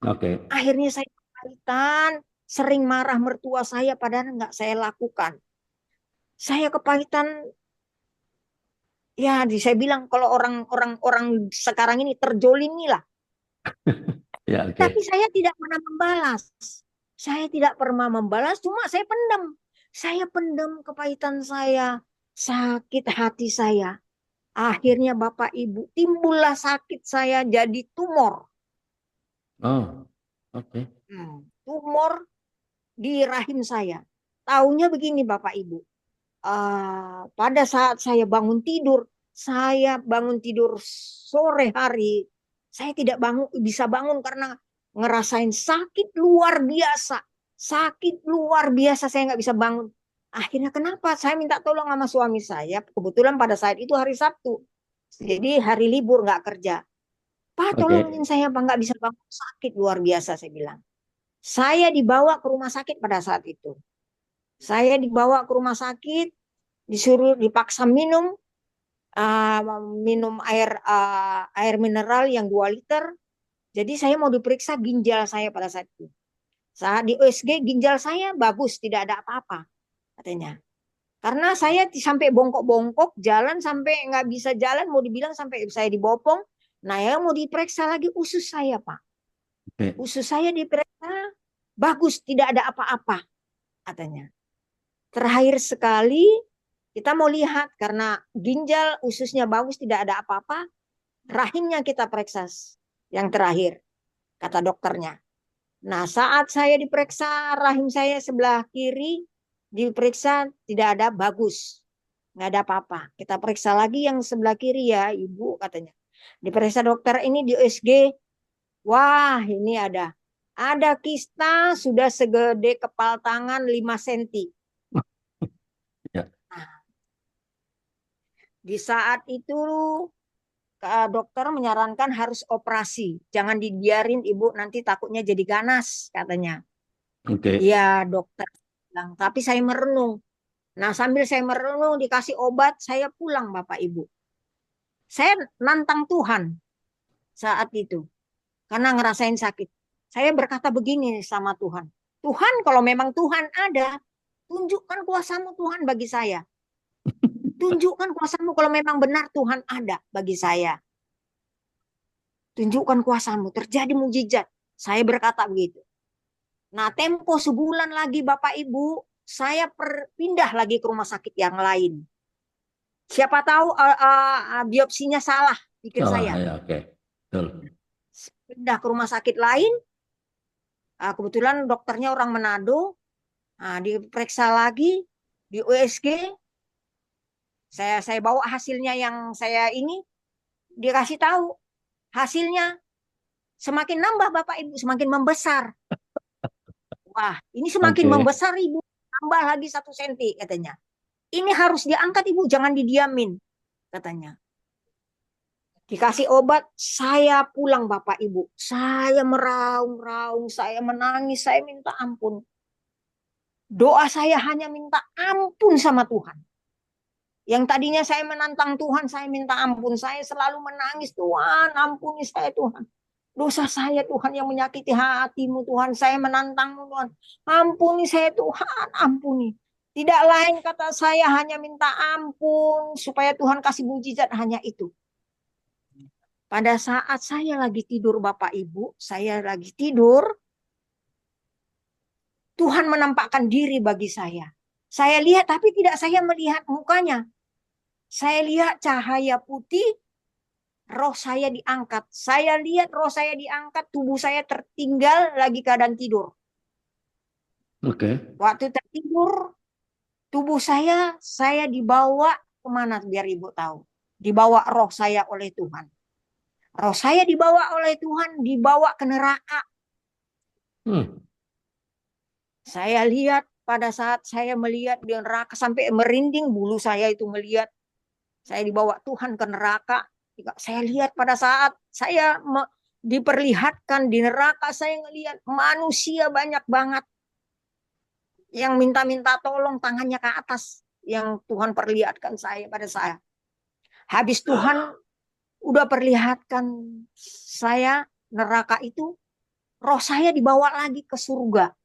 Oke. Akhirnya saya kepahitan, sering marah mertua saya padahal nggak saya lakukan. Saya kepahitan, ya saya bilang kalau orang sekarang ini terjolimi lah. Ya, oke. Tapi saya tidak pernah membalas. Saya tidak pernah membalas, cuma saya pendam. Saya pendam kepahitan saya, sakit hati saya. Akhirnya Bapak Ibu, timbullah sakit saya jadi tumor. Oh, oke. Tumor di rahim saya. Taunya begini Bapak Ibu. Pada saat saya bangun tidur sore hari, saya tidak bisa bangun karena ngerasain sakit luar biasa. Sakit luar biasa, saya nggak bisa bangun. Akhirnya kenapa? Saya minta tolong sama suami saya. Kebetulan pada saat itu hari Sabtu. Jadi hari libur nggak kerja. Pak, Oke. tolongin saya, Pak, nggak bisa bangun. Sakit luar biasa, saya bilang. Saya dibawa ke rumah sakit pada saat itu. Saya dibawa ke rumah sakit, dipaksa minum air mineral yang 2 liter. Jadi saya mau diperiksa ginjal saya pada saat itu. Saat di USG ginjal saya bagus, tidak ada apa-apa katanya. Karena saya sampai bongkok-bongkok, jalan sampai nggak bisa jalan, mau dibilang sampai saya dibopong. Nah ya mau diperiksa lagi usus saya Pak. Oke. Usus saya diperiksa, bagus, tidak ada apa-apa katanya. Terakhir sekali kita mau lihat karena ginjal ususnya bagus, tidak ada apa-apa, rahimnya kita periksa yang terakhir, kata dokternya. Nah saat saya diperiksa rahim saya sebelah kiri, diperiksa tidak ada, bagus, nggak ada apa-apa. Kita periksa lagi yang sebelah kiri ya Ibu katanya. Diperiksa dokter ini di USG, wah ini ada kista sudah segede kepal tangan 5 cm. Ya. Di saat itu dokter menyarankan harus operasi. Jangan dibiarin Ibu, nanti takutnya jadi ganas katanya. Oke. Iya dokter bilang, tapi saya merenung. Nah sambil saya merenung dikasih obat, saya pulang Bapak Ibu. Saya nantang Tuhan saat itu. Karena ngerasain sakit. Saya berkata begini sama Tuhan. Tuhan, kalau memang Tuhan ada, tunjukkan kuasa-Mu Tuhan bagi saya. Tunjukkan kuasa-Mu kalau memang benar Tuhan ada bagi saya. Tunjukkan kuasa-Mu, terjadi mujizat. Saya berkata begitu. Nah, tempo sebulan lagi Bapak Ibu, saya pindah lagi ke rumah sakit yang lain. Siapa tahu biopsinya salah. pikir saya. Ya, oke. Betul. Pindah ke rumah sakit lain, kebetulan dokternya orang Manado, diperiksa lagi di USG, saya bawa hasilnya yang saya ini, dikasih tahu hasilnya semakin nambah Bapak Ibu, semakin membesar. Wah, ini semakin Oke. membesar Ibu, tambah lagi 1 senti katanya. Ini harus diangkat Ibu, jangan didiamin katanya. Dikasih obat, saya pulang Bapak Ibu. Saya meraung-raung, saya menangis, saya minta ampun. Doa saya hanya minta ampun sama Tuhan. Yang tadinya saya menantang Tuhan, saya minta ampun. Saya selalu menangis, Tuhan ampuni saya Tuhan. Dosa saya Tuhan yang menyakiti hatimu Tuhan. Saya menantangmu Tuhan. Ampuni saya Tuhan, ampuni. Tidak lain kata saya hanya minta ampun supaya Tuhan kasih mujizat, hanya itu. Pada saat saya lagi tidur Bapak Ibu, saya lagi tidur, Tuhan menampakkan diri bagi saya. Saya lihat tapi tidak saya melihat mukanya. Saya lihat cahaya putih, roh saya diangkat. Saya lihat roh saya diangkat, tubuh saya tertinggal lagi keadaan tidur. Oke. Waktu tertidur, tubuh saya dibawa kemana biar Ibu tahu. Dibawa roh saya oleh Tuhan. Roh saya dibawa oleh Tuhan, dibawa ke neraka. Saya lihat pada saat saya melihat di neraka sampai merinding bulu saya itu melihat. Saya dibawa Tuhan ke neraka. Saya lihat pada saat saya diperlihatkan di neraka, saya ngelihat manusia banyak banget yang minta-minta tolong, tangannya ke atas, yang Tuhan perlihatkan saya pada saya. Habis Tuhan udah perlihatkan saya neraka itu, roh saya dibawa lagi ke surga.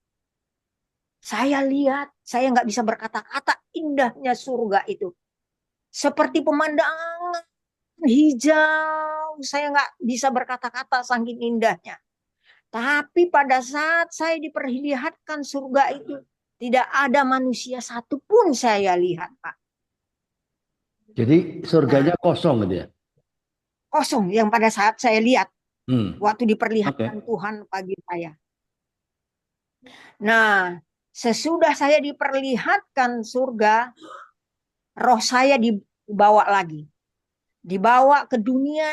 Saya lihat, saya nggak bisa berkata-kata, indahnya surga itu. Seperti pemandangan hijau, saya nggak bisa berkata-kata saking indahnya. Tapi pada saat saya diperlihatkan surga itu, tidak ada manusia satupun saya lihat, Pak. Jadi surganya kosong gitu ya? Kosong yang pada saat saya lihat. Waktu Okay. diperlihatkan Tuhan bagi saya. Nah, sesudah saya diperlihatkan surga, roh saya dibawa lagi. Dibawa ke dunia,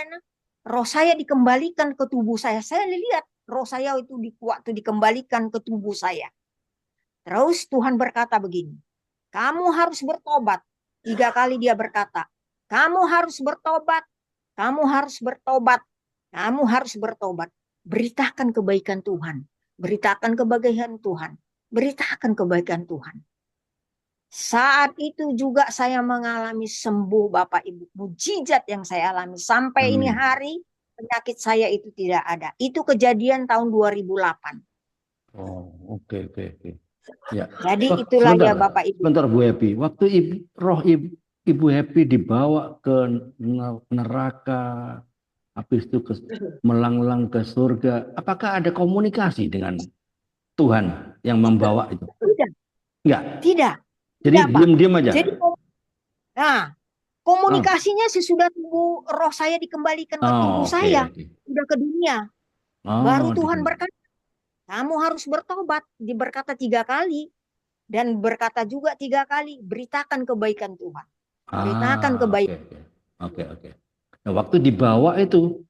roh saya dikembalikan ke tubuh saya. Saya lihat roh saya itu waktu dikembalikan ke tubuh saya. Terus Tuhan berkata begini, kamu harus bertobat. 3 kali dia berkata, kamu harus bertobat, kamu harus bertobat, kamu harus bertobat. Beritakan kebaikan Tuhan, beritakan kebaikan Tuhan, beritakan kebaikan Tuhan. Saat itu juga saya mengalami sembuh Bapak Ibu. Mujizat yang saya alami. Sampai ini hari penyakit saya itu tidak ada. Itu kejadian tahun 2008. Oh, oke. Ya. Jadi itulah sebentar, ya Bapak Ibu. Sebentar Bu Happy. Waktu Ibu Happy dibawa ke neraka, habis itu melanglang ke surga. Apakah ada komunikasi dengan Tuhan yang membawa itu? Tidak. Enggak. Tidak. Jadi diam-diam aja. Jadi, komunikasinya sesudah tubuh roh saya dikembalikan ke tubuh saya, sudah ke dunia. Baru Tuhan berkata, kamu harus bertobat. Diberkata 3 kali. Dan berkata juga 3 kali, beritakan kebaikan Tuhan. Beritakan kebaikan. Oke. Nah, waktu dibawa itu,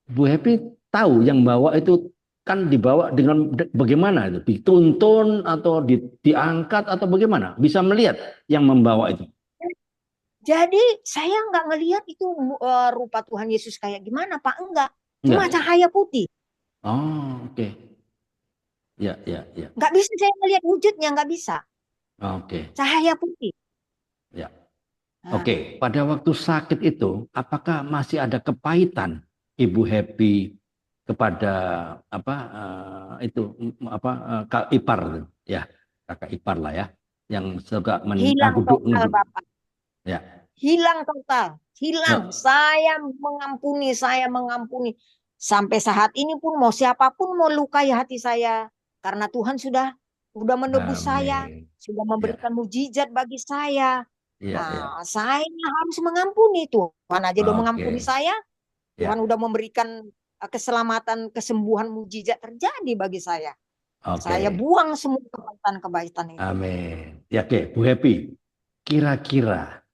Bu Happy tahu yang bawa itu kan dibawa dengan bagaimana itu? Dituntun atau diangkat atau bagaimana? Bisa melihat yang membawa itu? Jadi saya nggak ngelihat itu rupa Tuhan Yesus kayak gimana Pak, enggak. Cuma cahaya putih. Oh, oke. Ya. Nggak bisa saya melihat wujudnya, nggak bisa. Oke. Cahaya putih. Ya. Oke. Pada waktu sakit itu, apakah masih ada kepahitan Ibu Happy kepada kakak ipar, ya kakak ipar lah ya, yang suka hilang total Bapak. Ya. Hilang total, hilang. Saya mengampuni sampai saat ini pun mau siapapun mau lukai hati saya, karena Tuhan sudah menebus saya, sudah memberikan mujizat bagi saya. Saya harus mengampuni. Tuhan aja udah mengampuni saya, Ya. Tuhan udah memberikan keselamatan, kesembuhan, mujizat terjadi bagi saya. Oke. Saya buang semua kebaikan itu. Amin. Ya, oke, Bu Happy. Kira-kira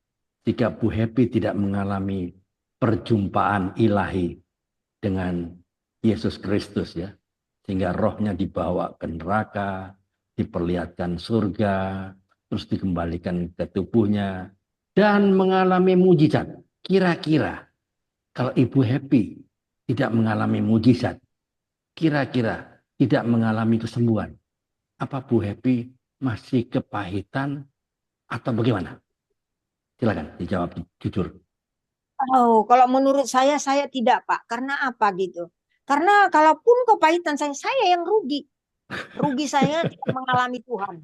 jika Bu Happy tidak mengalami perjumpaan ilahi dengan Yesus Kristus ya, sehingga rohnya dibawa ke neraka, diperlihatkan surga, terus dikembalikan ke tubuhnya, dan mengalami mujizat. Kira-kira kalau Ibu Happy tidak mengalami mujizat, kira-kira tidak mengalami kesembuhan, apa Bu Happy masih kepahitan atau bagaimana? Silakan dijawab jujur. Oh, kalau menurut saya tidak, Pak. Karena apa gitu? Karena kalaupun kepahitan saya yang rugi. Rugi saya tidak mengalami Tuhan.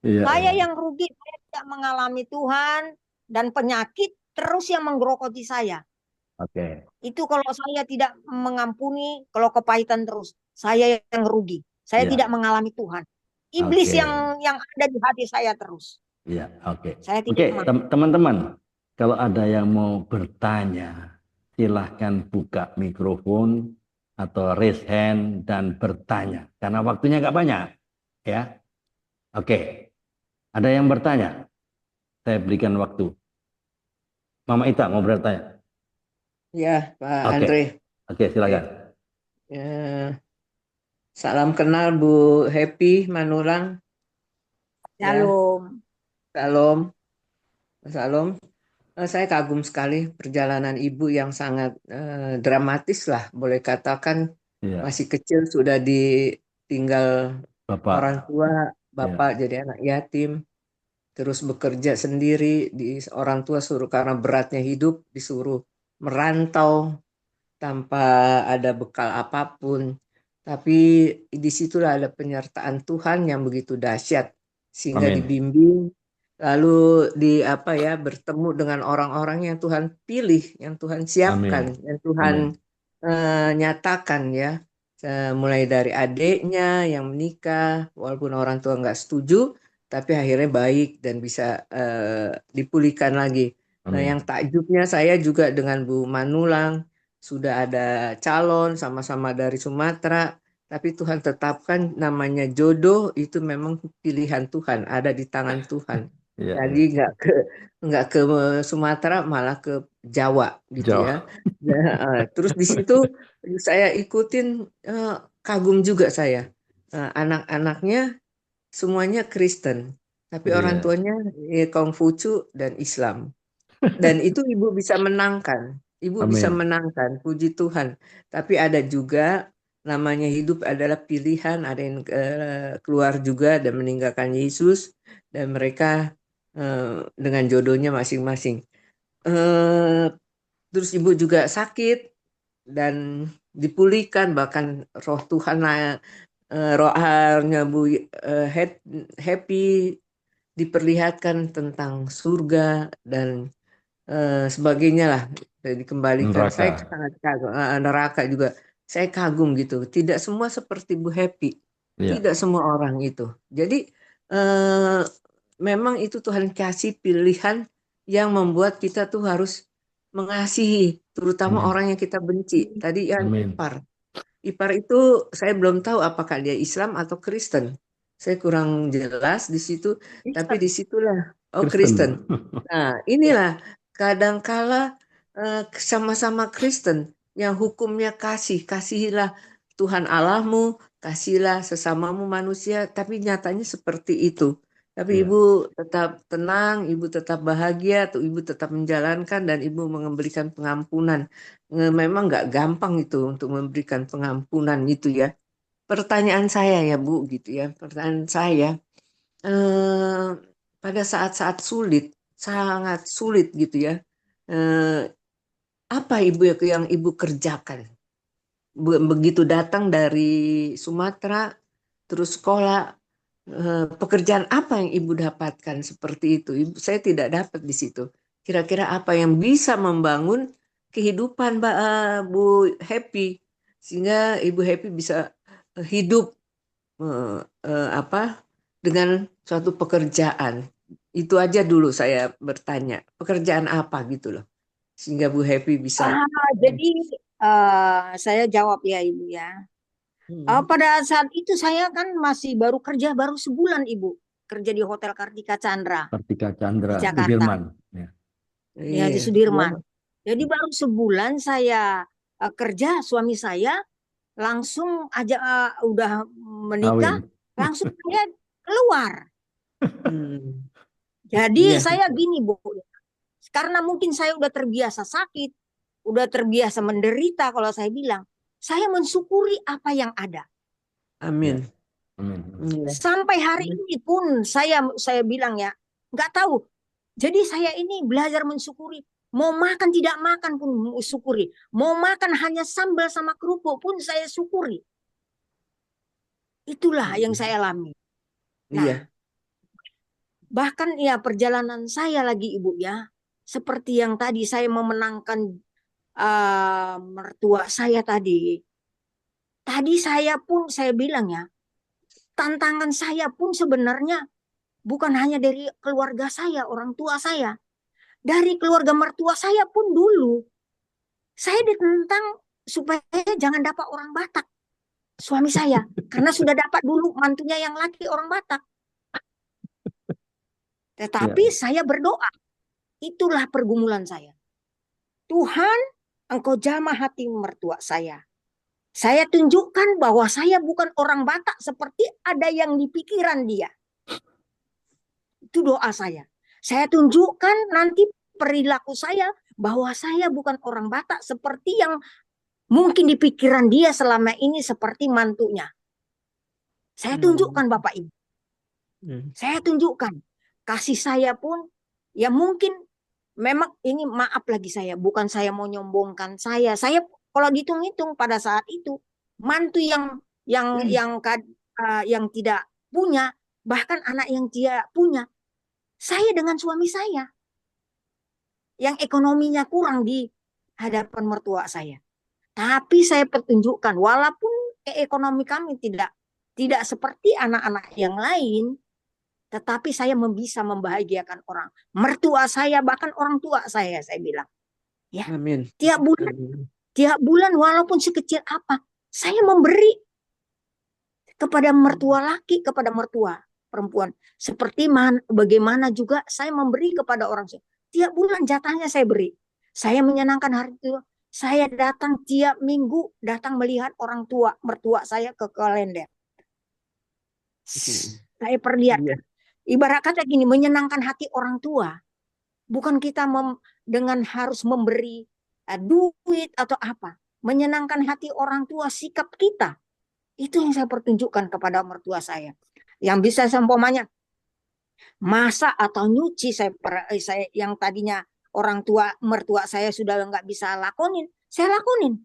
Iya, Saya iya. yang rugi, saya tidak mengalami Tuhan dan penyakit terus yang menggerogoti saya. Oke. Itu kalau saya tidak mengampuni, kalau kepahitan terus, saya yang rugi. Saya Iya. tidak mengalami Tuhan. Iblis Oke. yang ada di hati saya terus. Iya, oke. Saya Oke, tidak teman-teman, kalau ada yang mau bertanya, silahkan buka mikrofon atau raise hand dan bertanya. Karena waktunya nggak banyak, ya. Oke, ada yang bertanya? Saya berikan waktu. Mama Ita mau bertanya? Ya, Pak Oke. Andre. Oke, silakan. Ya, salam kenal Bu Happy Manulang. Ya, Shalom. salam. Salam. Saya kagum sekali perjalanan Ibu yang sangat dramatis lah, boleh katakan Iya, masih kecil sudah ditinggal Bapak. orang tua, Bapak jadi anak yatim, terus bekerja sendiri, orang tua suruh karena beratnya hidup disuruh merantau tanpa ada bekal apapun. Tapi disitulah ada penyertaan Tuhan yang begitu dahsyat sehingga Amin. dibimbing, lalu bertemu dengan orang-orang yang Tuhan pilih, yang Tuhan siapkan, Amin. yang Tuhan nyatakan ya. Mulai dari adiknya yang menikah, walaupun orang tua nggak setuju, tapi akhirnya baik dan bisa dipulihkan lagi. Nah, Amin. yang takjubnya saya juga dengan Bu Manulang, sudah ada calon sama-sama dari Sumatera, tapi Tuhan tetapkan namanya jodoh itu memang pilihan Tuhan, ada di tangan Tuhan. Iya, Jadi iya. nggak ke Sumatera, malah ke Jawa gitu ya. Jauh. Terus di situ saya ikutin, kagum juga saya. Anak-anaknya semuanya Kristen, tapi orang Iya. tuanya Konghucu dan Islam. Dan itu ibu bisa menangkan. Ibu bisa Amin. menangkan, puji Tuhan. Tapi ada juga namanya hidup adalah pilihan. Ada yang keluar juga dan meninggalkan Yesus. Dan mereka dengan jodohnya masing-masing. Terus ibu juga sakit dan dipulihkan. Bahkan roh Tuhan, rohnya Bu Happy diperlihatkan tentang surga dan sebagainya lah, dikembalikan. Saya Neraka. sangat kagum, neraka juga. Saya kagum gitu. Tidak semua seperti Bu Happy, Iya. tidak semua orang itu. Jadi memang itu Tuhan kasih pilihan yang membuat kita tuh harus mengasihi, terutama Amin. orang yang kita benci. Tadi yang Amin. ipar itu saya belum tahu apakah dia Islam atau Kristen. Saya kurang jelas di situ, tapi disitulah Kristen. Nah, inilah kadangkala sama-sama Kristen yang hukumnya kasihilah Tuhan Allahmu, kasihlah sesamamu manusia, tapi nyatanya seperti itu. Tapi Iya. ibu tetap tenang, ibu tetap bahagia, tuh ibu tetap menjalankan dan ibu memberikan pengampunan. Memang nggak gampang itu untuk memberikan pengampunan itu ya. Pertanyaan saya ya Bu, gitu ya. Pertanyaan saya, pada saat-saat sulit, sangat sulit gitu ya. Apa ibu yang ibu kerjakan? Begitu datang dari Sumatera, terus sekolah, pekerjaan apa yang ibu dapatkan seperti itu? Saya tidak dapat di situ. Kira-kira apa yang bisa membangun kehidupan Bu Happy sehingga Ibu Happy bisa hidup dengan suatu pekerjaan. Itu aja dulu saya bertanya, pekerjaan apa gitu loh, sehingga Bu Happy bisa. jadi Saya jawab ya Ibu ya. Pada saat itu saya kan masih baru kerja baru sebulan Ibu, kerja di Hotel Kartika Chandra Kartika di Chandra, Jakarta, Sudirman. Ya. ya di Iya. Sudirman. Jadi baru sebulan saya kerja, suami saya langsung aja udah menikah, Kawin. langsung saya keluar. Hmm. Jadi Iya. saya gini Bu, karena mungkin saya udah terbiasa sakit, udah terbiasa menderita, kalau saya bilang, saya mensyukuri apa yang ada. Amin. Amin. Iya. Sampai hari ini pun saya bilang ya, nggak tahu. Jadi saya ini belajar mensyukuri. Mau makan tidak makan pun syukuri. Mau makan hanya sambal sama kerupuk pun saya syukuri. Itulah yang saya alami. Nah, Iya. bahkan ya perjalanan saya lagi Ibu ya, seperti yang tadi saya memenangkan mertua saya tadi. Tadi saya pun saya bilang ya, tantangan saya pun sebenarnya bukan hanya dari keluarga saya, orang tua saya. Dari keluarga mertua saya pun dulu. Saya ditentang supaya jangan dapat orang Batak. Suami saya. Karena sudah dapat dulu mantunya yang laki orang Batak. Tetapi saya berdoa. Itulah pergumulan saya. Tuhan, Engkau jamah hati mertua saya. Saya tunjukkan bahwa saya bukan orang Batak seperti ada yang di pikiran dia. Itu doa saya. Saya tunjukkan nanti perilaku saya bahwa saya bukan orang Batak seperti yang mungkin di pikiran dia selama ini seperti mantunya. Saya tunjukkan Bapak Ibu. Saya tunjukkan. Kasih saya pun ya mungkin memang ini maaf lagi saya. Bukan saya mau nyombongkan saya. Saya kalau dihitung-hitung pada saat itu mantu yang tidak punya, bahkan anak yang dia punya, saya dengan suami saya yang ekonominya kurang di hadapan mertua saya. Tapi saya pertunjukkan walaupun ekonomi kami tidak seperti anak-anak yang lain, tetapi saya bisa membahagiakan orang. Mertua saya bahkan orang tua saya bilang. Ya. Amin. Tiap bulan walaupun sekecil apa, saya memberi kepada mertua laki, kepada mertua perempuan. Seperti bagaimana juga saya memberi kepada orang tua. Tiap bulan jatahnya saya beri. Saya menyenangkan hari itu. Saya datang tiap minggu, datang melihat orang tua, mertua saya ke kalender. Saya perlihatkan. Ibarat kata gini, menyenangkan hati orang tua. Bukan kita dengan harus memberi duit atau apa. Menyenangkan hati orang tua, sikap kita. Itu yang saya pertunjukkan kepada mertua saya. Yang bisa seumpamanya masak atau nyuci saya yang tadinya orang tua mertua saya sudah nggak bisa lakonin, saya lakonin.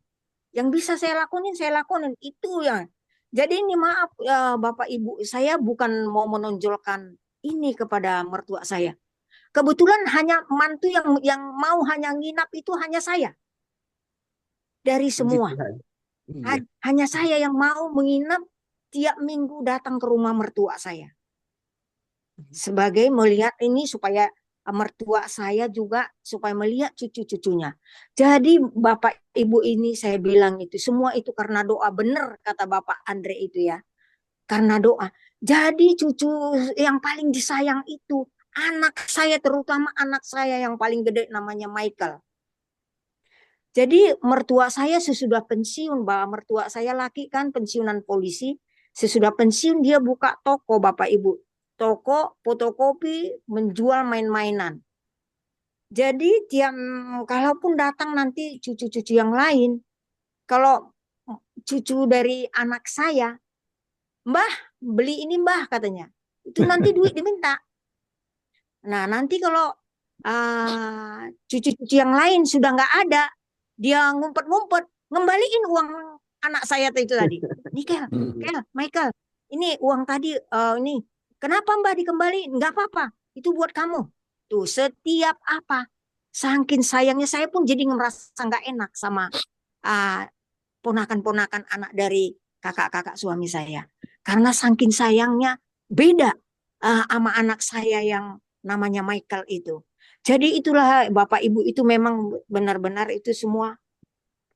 Yang bisa saya lakonin itu yang. Jadi ini maaf Bapak Ibu, saya bukan mau menonjolkan ini kepada mertua saya. Kebetulan hanya mantu yang mau hanya nginap itu hanya saya. Dari semua. Hanya saya yang mau menginap tiap minggu datang ke rumah mertua saya. Sebagai melihat ini supaya mertua saya juga supaya melihat cucu-cucunya. Jadi Bapak Ibu ini saya bilang itu semua itu karena doa, benar kata Bapak Andre itu ya. Karena doa. Jadi cucu yang paling disayang itu anak saya, terutama anak saya yang paling gede namanya Michael. Jadi mertua saya sesudah pensiun, bahwa mertua saya laki kan pensiunan polisi. Sesudah pensiun dia buka toko Bapak Ibu. Toko fotokopi menjual main-mainan. Jadi kalaupun datang nanti cucu-cucu yang lain, kalau cucu dari anak saya, Mbah beli ini Mbah katanya, itu nanti duit diminta. Nah nanti kalau cucu-cucu yang lain sudah nggak ada, dia ngumpet-ngumpet ngembaliin uang anak saya itu tadi. Michael, ini uang tadi ini. Kenapa Mbak dikembaliin? Nggak apa-apa, itu buat kamu. Tuh setiap apa, saking sayangnya saya pun jadi ngerasa nggak enak sama ponakan-ponakan anak dari kakak-kakak suami saya. Karena saking sayangnya beda sama anak saya yang namanya Michael itu. Jadi itulah Bapak Ibu itu memang benar-benar itu semua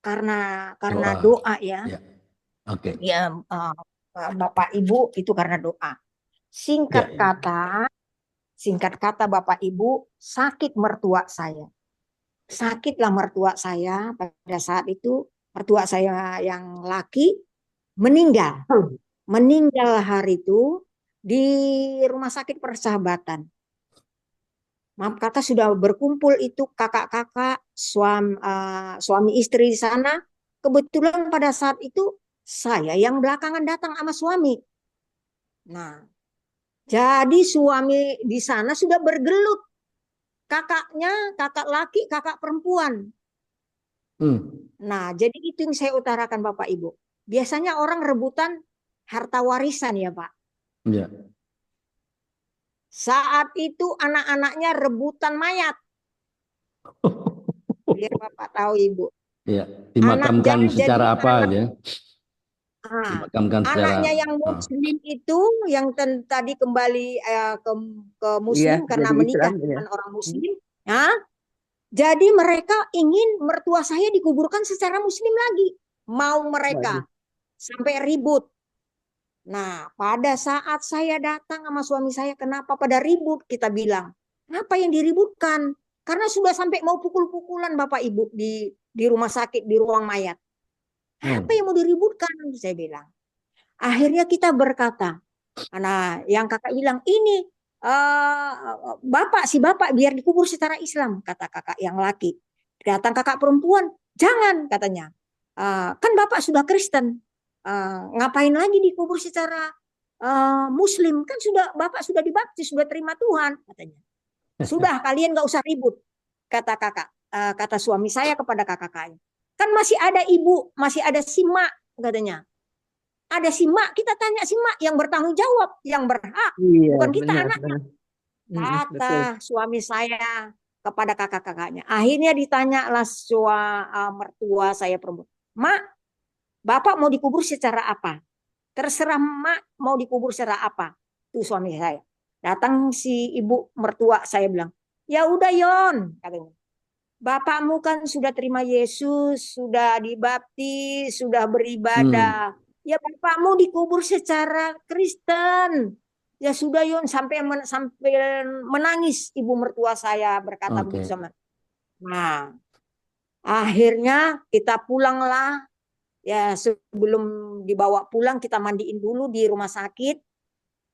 karena Doa. doa ya. Ya. Oke. Ya, Bapak Ibu, itu karena doa. Singkat Ya. kata Bapak Ibu, sakit mertua saya. Sakitlah mertua saya pada saat itu. Mertua saya yang laki meninggal. Meninggal hari itu di Rumah Sakit Persahabatan. Maaf kata sudah berkumpul itu kakak-kakak, suami istri di sana. Kebetulan pada saat itu saya yang belakangan datang sama suami. Nah, jadi suami di sana sudah bergelut. Kakaknya, kakak laki, kakak perempuan. Nah, jadi itu yang saya utarakan Bapak Ibu. Biasanya orang rebutan harta warisan ya Pak. Ya. Saat itu anak-anaknya rebutan mayat. Biar Bapak tahu Ibu. Ya, dimakamkan secara apa anak, ya? Dimakamkan secara anaknya yang muslim itu yang tadi kembali ke muslim karena menikah dengan orang muslim. Ya. Jadi mereka ingin mertua saya dikuburkan secara muslim lagi. Mau mereka sampai ribut. Nah, pada saat saya datang sama suami saya, kenapa pada ribut? Kita bilang, apa yang diributkan? Karena sudah sampai mau pukul-pukulan Bapak Ibu di rumah sakit, di ruang mayat. Apa yang mau diributkan? Saya bilang. Akhirnya kita berkata, nah yang kakak bilang, ini si bapak biar dikubur secara Islam, kata kakak yang laki. Datang kakak perempuan, jangan katanya. Kan bapak sudah Kristen. Ngapain lagi dikubur secara Muslim? Kan bapak sudah dibaptis, sudah terima Tuhan, katanya. Sudah, kalian nggak usah ribut, kata kakak, kata suami saya kepada kakak-kakaknya. Kan masih ada ibu, masih ada si mak, katanya. Ada si mak, kita tanya si mak yang bertanggung jawab, yang berhak, bukan kita anaknya. Kata suami saya kepada kakak-kakaknya. Akhirnya ditanyalah mertua saya perempuan, Mak, bapak mau dikubur secara apa? Terserah mak mau dikubur secara apa. Itu suami saya. Datang si ibu mertua saya bilang, ya udah Yon, katanya. Bapakmu kan sudah terima Yesus, sudah dibaptis, sudah beribadah. Ya bapakmu dikubur secara Kristen. Ya sudah Yon, sampai menangis ibu mertua saya berkata begitu sama. Nah, akhirnya kita pulanglah. Ya sebelum dibawa pulang kita mandiin dulu di rumah sakit.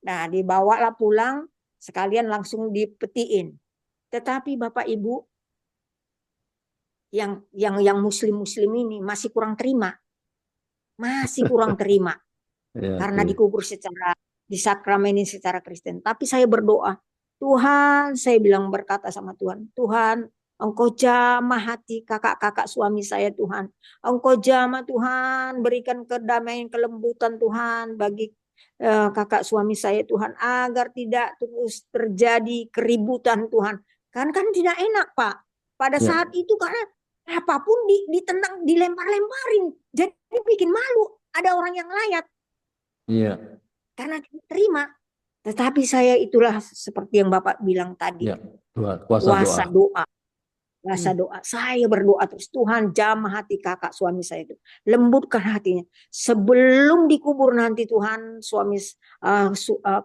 Nah, dibawalah pulang sekalian langsung dipetiin. Tetapi Bapak Ibu yang muslim ini masih kurang terima. Masih kurang terima. Karena dikubur secara disakramenin secara Kristen. Tapi saya berdoa, Tuhan, saya bilang berkata sama Tuhan, Tuhan, Engkau jamah hati kakak-kakak suami saya Tuhan. Engkau jamah Tuhan, berikan kedamaian, kelembutan Tuhan bagi kakak suami saya Tuhan. Agar tidak terus terjadi keributan Tuhan. Kan tidak enak Pak. Pada saat itu karena apapun ditendang, dilempar-lemparin. Jadi bikin malu. Ada orang yang layat. Iya. Karena terima. Tetapi saya itulah seperti yang Bapak bilang tadi. Ya, kuasa doa. Kuasa doa. Saya berdoa terus. Tuhan jamah hati kakak suami saya itu. Lembutkan hatinya. Sebelum dikubur nanti Tuhan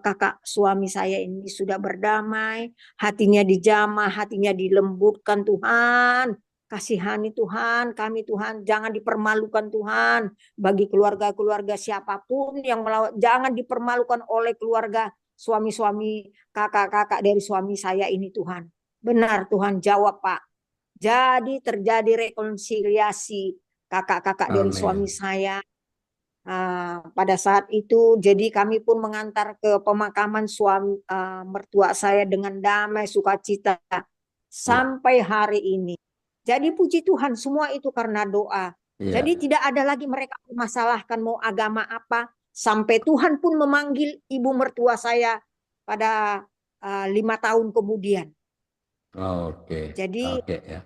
kakak suami saya ini sudah berdamai. Hatinya dijamah. Hatinya dilembutkan Tuhan. Kasihani Tuhan, kami Tuhan, jangan dipermalukan Tuhan. Bagi keluarga-keluarga siapapun yang melawan, jangan dipermalukan oleh keluarga suami-suami, kakak-kakak dari suami saya ini Tuhan. Benar Tuhan, jawab Pak. Jadi terjadi rekonsiliasi kakak-kakak dari suami saya. Pada saat itu, jadi kami pun mengantar ke pemakaman suami mertua saya dengan damai sukacita sampai hari ini. Jadi puji Tuhan semua itu karena doa. Ya. Jadi tidak ada lagi mereka memasalahkan mau agama apa. Sampai Tuhan pun memanggil ibu mertua saya pada 5 tahun kemudian. Jadi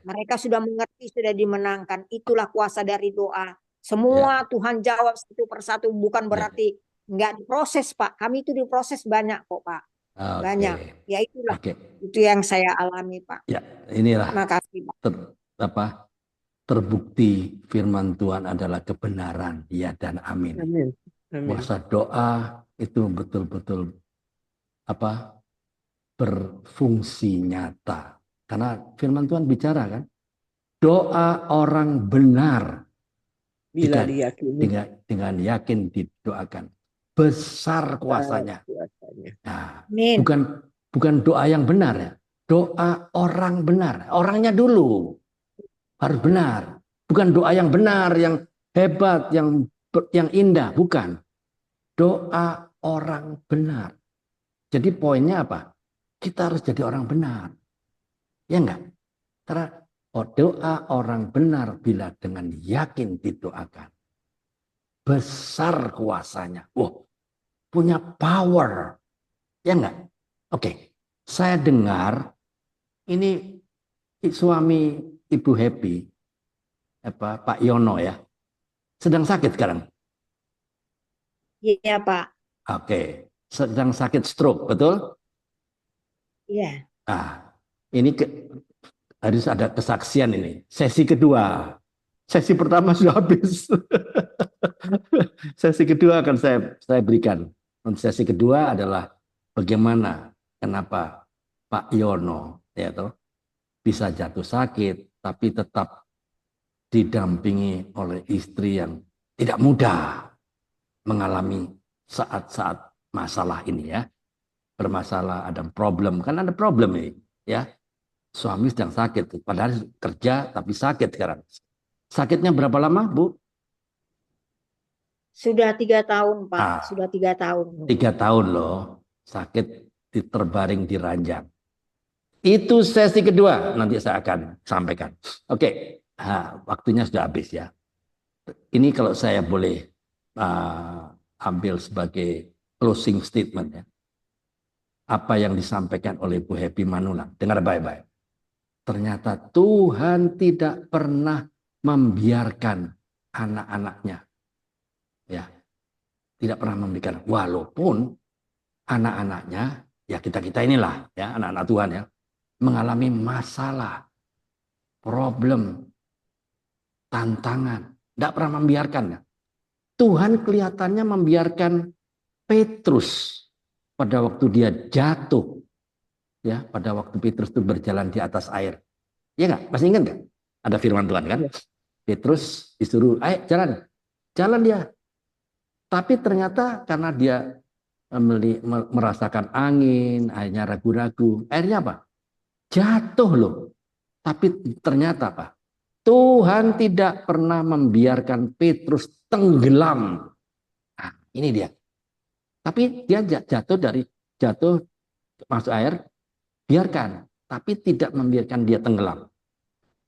mereka sudah mengerti, sudah dimenangkan. Itulah kuasa dari doa. Semua Tuhan jawab satu persatu. Bukan berarti nggak diproses Pak. Kami itu diproses banyak kok Pak. Banyak. Ya itulah. Itu yang saya alami Pak. Ya, inilah. Terima kasih Pak. terbukti firman Tuhan adalah kebenaran. Ya dan amin. Amin. Amin. Kuasa doa itu betul-betul berfungsi nyata. Karena firman Tuhan bicara kan, doa orang benar Bila diyakini dengan yakin didoakan, besar kuasanya. kuasanya. Nah, Amin. bukan doa yang benar ya, doa orang benar. Orangnya dulu harus benar. Bukan doa yang benar, yang hebat, yang indah, bukan. Doa orang benar. Jadi poinnya apa? Kita harus jadi orang benar. Ya enggak? Karena doa orang benar bila dengan yakin didoakan. Besar kuasanya. Wow, punya power. Ya enggak? Oke. Saya dengar ini suami Ibu Happy, Pak Yono ya, sedang sakit sekarang. Iya, Pak. Oke. Sedang sakit stroke, betul? Iya. Nah, ini harus ada kesaksian ini. Sesi kedua. Sesi pertama sudah habis. Sesi kedua akan saya berikan. Sesi kedua adalah bagaimana, kenapa Pak Yono ya toh, bisa jatuh sakit, tapi tetap didampingi oleh istri yang tidak mudah mengalami saat-saat masalah ini ya. Bermasalah, ada problem, kan ada problem ini ya. Suami sedang sakit, padahal kerja tapi sakit sekarang. Sakitnya berapa lama, Bu? Sudah 3 tahun, Pak. Sudah 3 tahun. 3 tahun loh, sakit terbaring di ranjang. Itu sesi kedua, nanti saya akan sampaikan. Oke, waktunya sudah habis ya. Ini kalau saya boleh ambil sebagai closing statement ya. Apa yang disampaikan oleh Bu Happy Manulang. Dengar baik-baik. Ternyata Tuhan tidak pernah membiarkan anak-anaknya. Ya. Tidak pernah membiarkan. Walaupun anak-anaknya, ya kita-kita inilah, ya anak-anak Tuhan ya, mengalami masalah, problem, tantangan. Tidak pernah membiarkannya. Tuhan kelihatannya membiarkan Petrus pada waktu dia jatuh, ya, pada waktu Petrus itu berjalan di atas air, ya nggak? Masih ingat nggak? Ada firman Tuhan kan? Ya. Petrus disuruh, ayo jalan dia. Tapi ternyata karena dia merasakan angin, akhirnya ragu-ragu, akhirnya apa? Jatuh loh. Tapi ternyata apa? Tuhan tidak pernah membiarkan Petrus tenggelam. Nah, ini dia. Tapi dia jatuh masuk air, biarkan. Tapi tidak membiarkan dia tenggelam.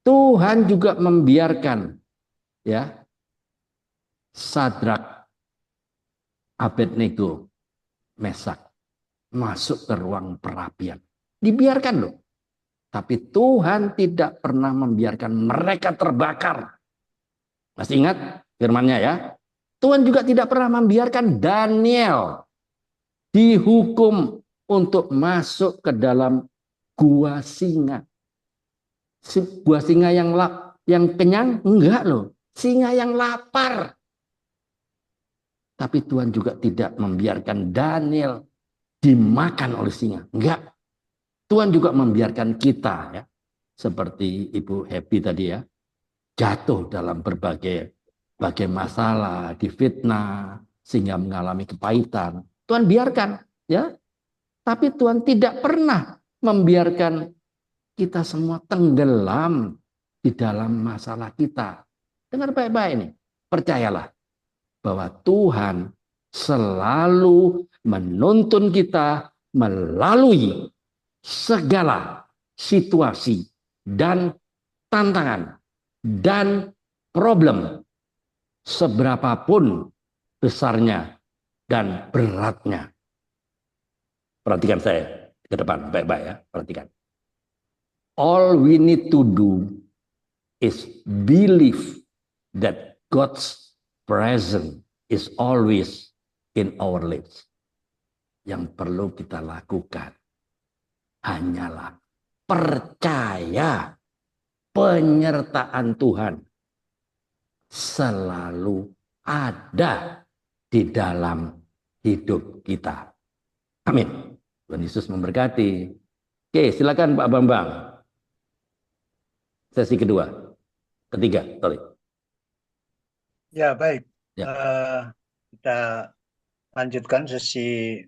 Tuhan juga membiarkan ya Sadrak, Abednego, Mesak masuk ke ruang perapian. Dibiarkan loh. Tapi Tuhan tidak pernah membiarkan mereka terbakar. Masih ingat firman-Nya ya? Tuhan juga tidak pernah membiarkan Daniel dihukum untuk masuk ke dalam gua singa. Gua singa yang kenyang? Enggak loh. Singa yang lapar. Tapi Tuhan juga tidak membiarkan Daniel dimakan oleh singa. Enggak. Tuhan juga membiarkan kita ya. Seperti Ibu Happy tadi ya. Jatuh dalam berbagai masalah, difitnah, sehingga mengalami kepahitan. Tuhan biarkan ya. Tapi Tuhan tidak pernah membiarkan kita semua tenggelam di dalam masalah kita. Dengar baik-baik ini. Percayalah bahwa Tuhan selalu menuntun kita melalui segala situasi dan tantangan dan problem seberapapun besarnya dan beratnya. Perhatikan saya ke depan baik-baik ya, perhatikan. All we need to do is believe that God's presence is always in our lives. Yang perlu kita lakukan hanyalah percaya penyertaan Tuhan selalu ada di dalam hidup kita. Amin. Tuhan Yesus memberkati. Oke, silakan Pak Bambang. Sesi ketiga, sorry. Ya, baik. Ya. Kita lanjutkan sesi